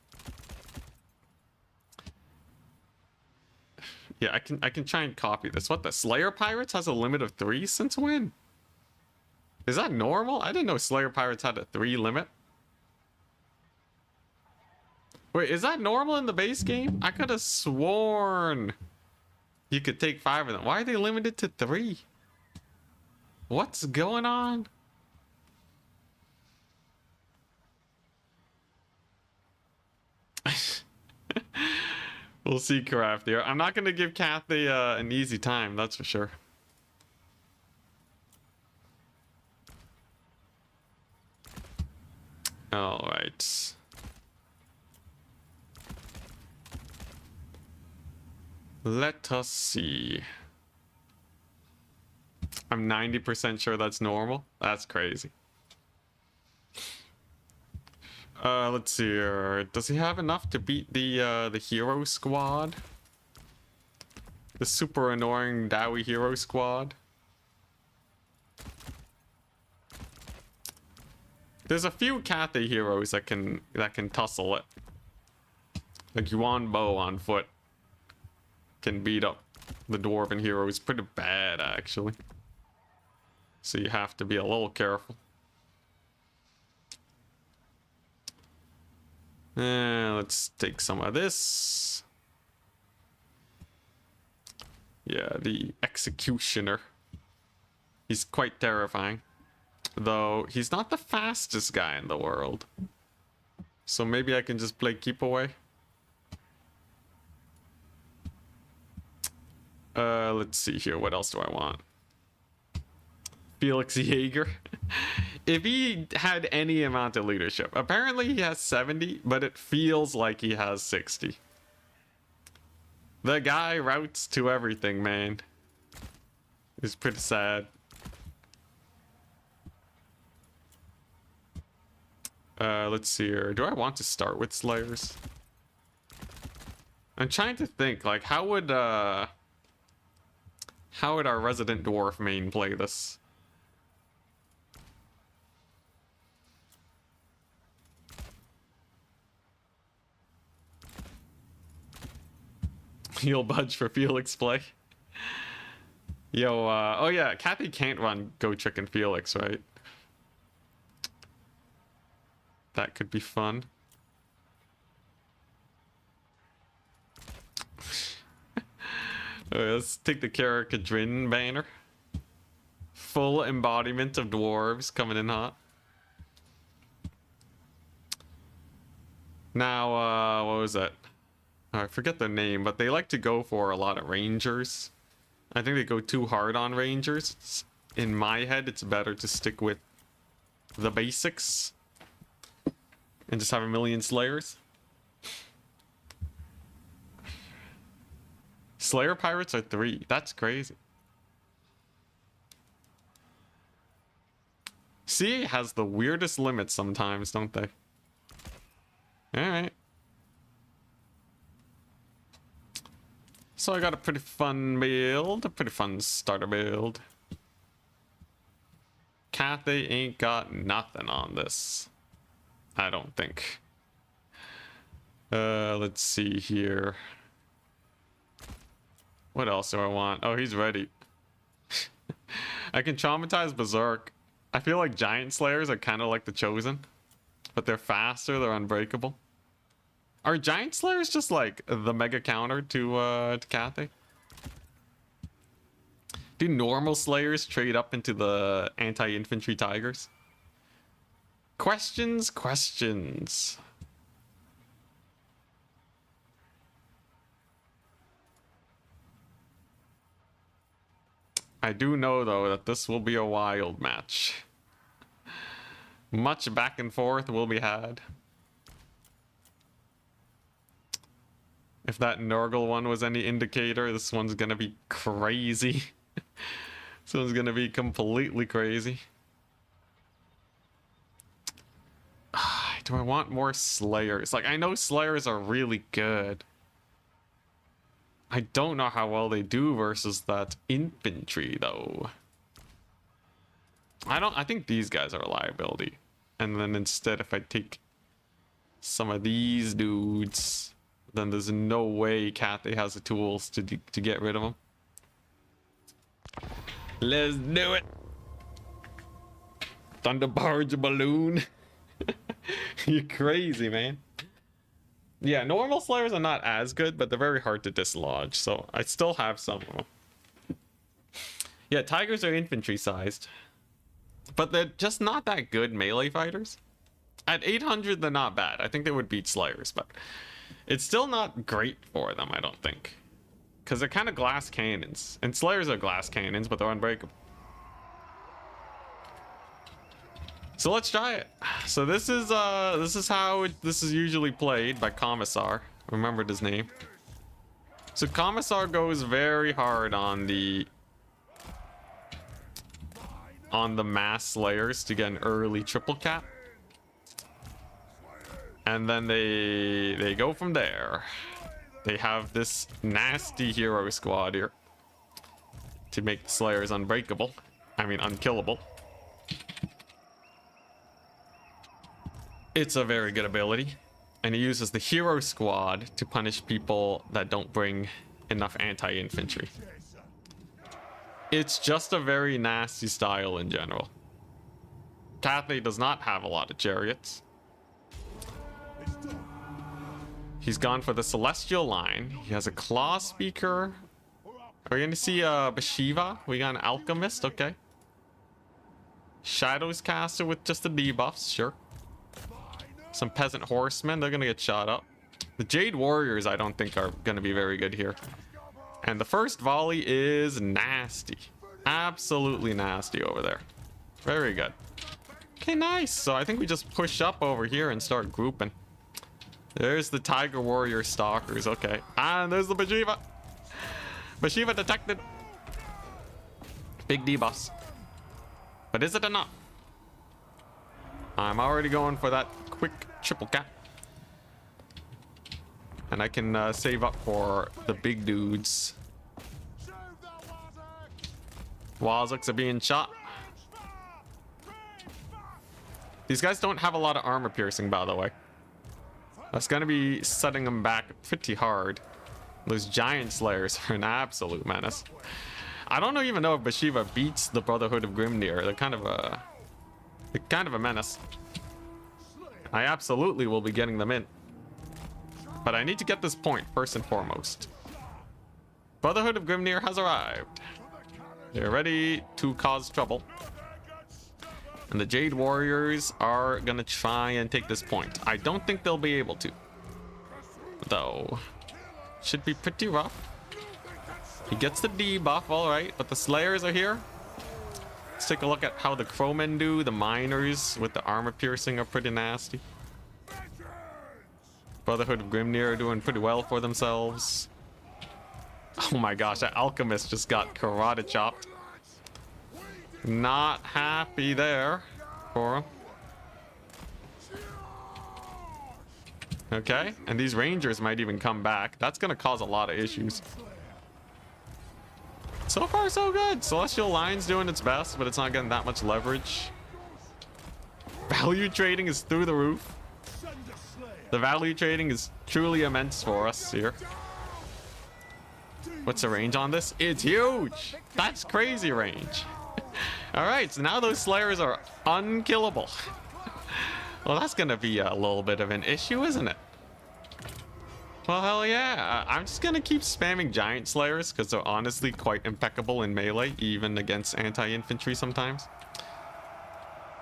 Yeah, I can try and copy this. What, the Slayer Pirates has a limit of 3 since when? Is that normal? I didn't know Slayer Pirates had a 3 limit. Wait, is that normal in the base game? I could have sworn you could take 5 of them. Why are they limited to 3? What's going on? We'll see, Craft here. I'm not going to give Kathy an easy time, that's for sure. All right. Let us see. I'm 90% sure that's normal. That's crazy. Let's see here. Does he have enough to beat the hero squad? The super annoying Dowie hero squad? There's a few Cathay heroes that can tussle it. Like Yuan Bo on foot can beat up the dwarven heroes pretty bad actually. So you have to be a little careful. Let's take some of this. Yeah, the Executioner. He's quite terrifying. Though, he's not the fastest guy in the world. So maybe I can just play keep away. Let's see here. What else do I want? Felix Jaeger. If he had any amount of leadership. Apparently he has 70, but it feels like he has 60. The guy routes to everything, man. It's pretty sad. Let's see here. Do I want to start with Slayers? I'm trying to think, like, how would our resident dwarf main play this? You'll budge for Felix play. Yo, oh yeah, Kathy can't run Go Chicken Felix, right? That could be fun. Alright, let's take the Karakadrin banner. Full embodiment of dwarves coming in hot. Now, what was that? I forget their name, but they like to go for a lot of rangers. I think they go too hard on rangers. In my head, it's better to stick with the basics and just have a million slayers. Slayer pirates are 3. That's crazy. CA has the weirdest limits sometimes, don't they? Alright. So I got a pretty fun build, a pretty fun starter build. Cathay ain't got nothing on this. I don't think. Let's see here. What else do I want? Oh, he's ready. I can traumatize Berserk. I feel like Giant Slayers are kind of like the Chosen. But they're faster, they're unbreakable. Are Giant Slayers just like the mega counter to Cathay? Do normal Slayers trade up into the anti-infantry Tigers? Questions. I do know, though, that this will be a wild match. Much back and forth will be had. If that Nurgle one was any indicator, this one's gonna be crazy. This one's gonna be completely crazy. Do I want more Slayers? Like, I know Slayers are really good. I don't know how well they do versus that Infantry, though. I think these guys are a liability. And then instead, if I take some of these dudes, then there's no way Cathay has the tools to get rid of them. Let's do it! Thunder barge balloon. You're crazy, man. Yeah, normal Slayers are not as good, but they're very hard to dislodge, so I still have some of them. Yeah, Tigers are infantry sized, but they're just not that good melee fighters. At 800, they're not bad. I think they would beat Slayers, but it's still not great for them, I don't think. Because they're kind of glass cannons, and Slayers are glass cannons, but they're unbreakable. So let's try it. So this is how this is usually played by Commissar. Remembered his name. So Commissar goes very hard on the mass Slayers to get an early triple cap. And then they go from there. They have this nasty hero squad here to make the Slayers unbreakable. I mean unkillable. It's a very good ability, and he uses the hero squad to punish people that don't bring enough anti-infantry. It's just a very nasty style in general. Cathay does not have a lot of chariots. He's gone for the Celestial line. He has a Claw Speaker. Are we gonna see Bashiva? We got an Alchemist, okay. Shadows Caster with just the debuffs, sure. Some Peasant Horsemen, they're gonna get shot up. The Jade Warriors, I don't think are gonna be very good here. And the first volley is nasty. Absolutely nasty over there. Very good. Okay, nice. So I think we just push up over here and start grouping. There's the Tiger Warrior Stalkers, okay. And there's the Bashiva. Bashiva detected. Big debuffs. But is it enough? I'm already going for that quick triple cap. And I can save up for the big dudes. Wazoks are being shot. These guys don't have a lot of armor piercing, by the way. That's gonna be setting them back pretty hard. Those giant Slayers are an absolute menace. I don't even know if Bashiva beats the Brotherhood of Grimnir. They're kind of a menace. I absolutely will be getting them in. But I need to get this point first and foremost. Brotherhood of Grimnir has arrived. They're ready to cause trouble. And the Jade Warriors are gonna try and take this point. I don't think they'll be able to, though. Should be pretty rough. He gets the debuff, alright, but the Slayers are here. Let's take a look at how the Crowmen do. The Miners with the armor piercing are pretty nasty. Brotherhood of Grimnir are doing pretty well for themselves. Oh my gosh, that Alchemist just got karate chopped. Not happy there for him. Okay, and these Rangers might even come back. That's gonna cause a lot of issues. So far, so good. Celestial Line's doing its best, but it's not getting that much leverage. Value trading is through the roof. The value trading is truly immense for us here. What's the range on this? It's huge. That's crazy range. All right, so now those Slayers are unkillable. Well, that's gonna be a little bit of an issue, isn't it? Well, hell yeah. I'm just gonna keep spamming Giant Slayers because they're honestly quite impeccable in melee, even against anti-infantry sometimes.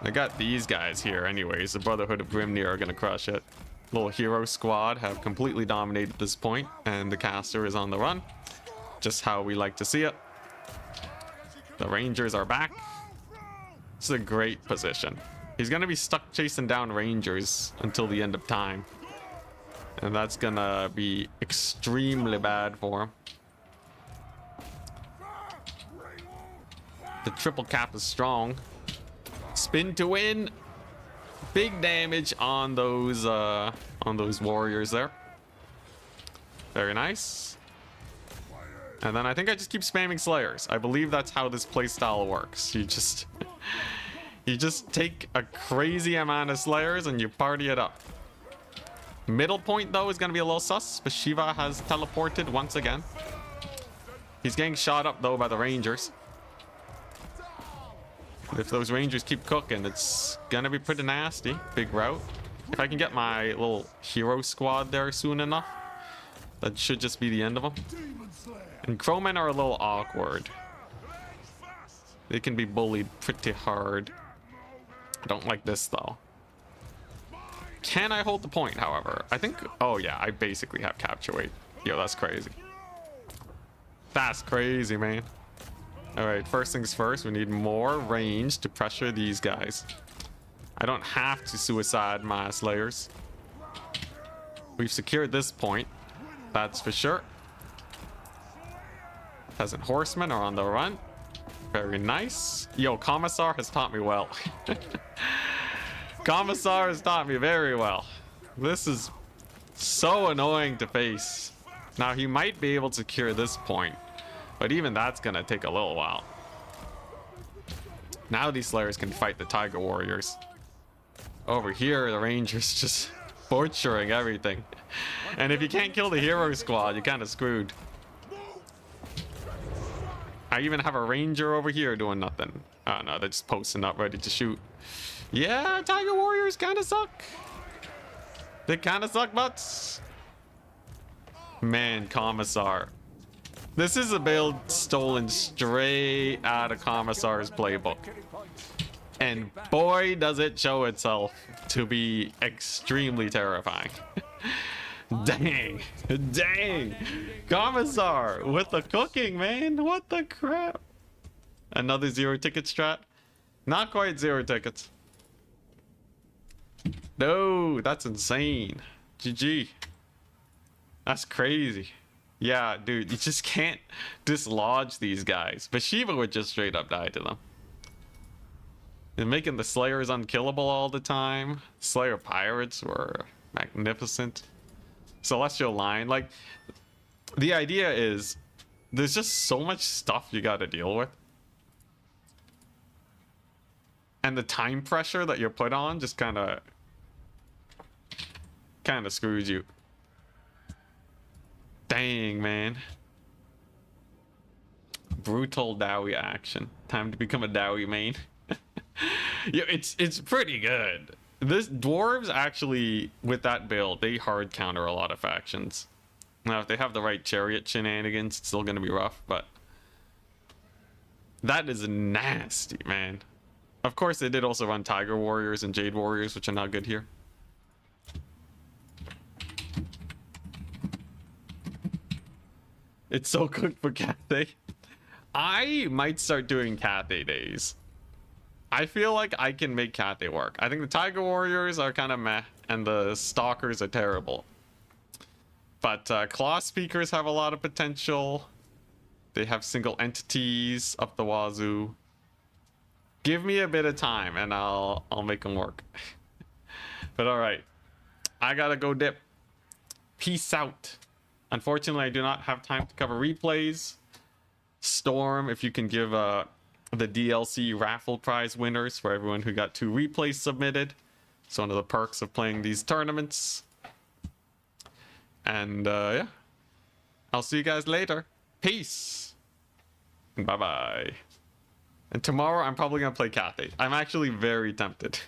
I got these guys here anyways. The Brotherhood of Grimnir are gonna crush it. Little hero squad have completely dominated this point, and the caster is on the run. Just how we like to see it. The Rangers are back. This is a great position. He's gonna be stuck chasing down Rangers until the end of time. And that's gonna be extremely bad for him. The triple cap is strong. Spin to win. Big damage on those warriors there. Very nice. And then I think I just keep spamming Slayers. I believe that's how this playstyle works. You just take a crazy amount of Slayers and you party it up. Middle point though is gonna be a little sus, but Shiva has teleported once again. He's getting shot up though by the Rangers. If those Rangers keep cooking, it's gonna be pretty nasty. Big route. If I can get my little hero squad there soon enough, that should just be the end of them. And Crowmen are a little awkward. They can be bullied pretty hard. I don't like this though. Can I hold the point, however? I think... Oh yeah, I basically have capture weight. Yo, that's crazy. That's crazy, man. Alright, first things first, we need more range to pressure these guys. I don't have to suicide my Slayers. We've secured this point. That's for sure. Peasant horsemen are on the run. Very nice. Yo, Commissar has taught me well. Commissar has taught me very well. This is so annoying to face. Now, he might be able to secure this point, but even that's gonna take a little while. Now these Slayers can fight the Tiger Warriors. Over here, the Rangers just butchering everything. And if you can't kill the hero squad, you're kind of screwed. I even have a Ranger over here doing nothing. Oh no, they're just posting up ready to shoot. Yeah, Tiger Warriors kind of suck. They kind of suck butts. Man, Commissar. This is a build stolen straight out of Commissar's playbook. And boy, does it show itself to be extremely terrifying. Dang. Dang. Commissar with the cooking, man. What the crap? Another zero ticket strat? Not quite zero tickets. No, that's insane. GG. That's crazy. Yeah, dude, you just can't dislodge these guys. But Shiva would just straight up die to them. And making the Slayers unkillable all the time. Slayer Pirates were magnificent. Celestial Line, like, the idea is there's just so much stuff you gotta deal with. And the time pressure that you're put on just kind of screws you. Dang, man. Brutal Dowie action. Time to become a Dowie main. Yeah, it's pretty good. This dwarves actually, with that build, they hard counter a lot of factions. Now, if they have the right chariot shenanigans, it's still gonna be rough, but that is nasty, man. Of course, they did also run Tiger Warriors and Jade Warriors, which are not good here. It's so good for Cathay. I might start doing Cathay days. I feel like I can make Cathay work. I think the Tiger Warriors are kind of meh, and the Stalkers are terrible. But Claw Speakers have a lot of potential. They have single entities up the wazoo. Give me a bit of time, and I'll make them work. But all right, I gotta go dip. Peace out. Unfortunately, I do not have time to cover replays. Storm, if you can give the DLC raffle prize winners for everyone who got 2 replays submitted. It's one of the perks of playing these tournaments. And yeah, I'll see you guys later. Peace. And bye-bye. And tomorrow I'm probably gonna play Cathay. I'm actually very tempted.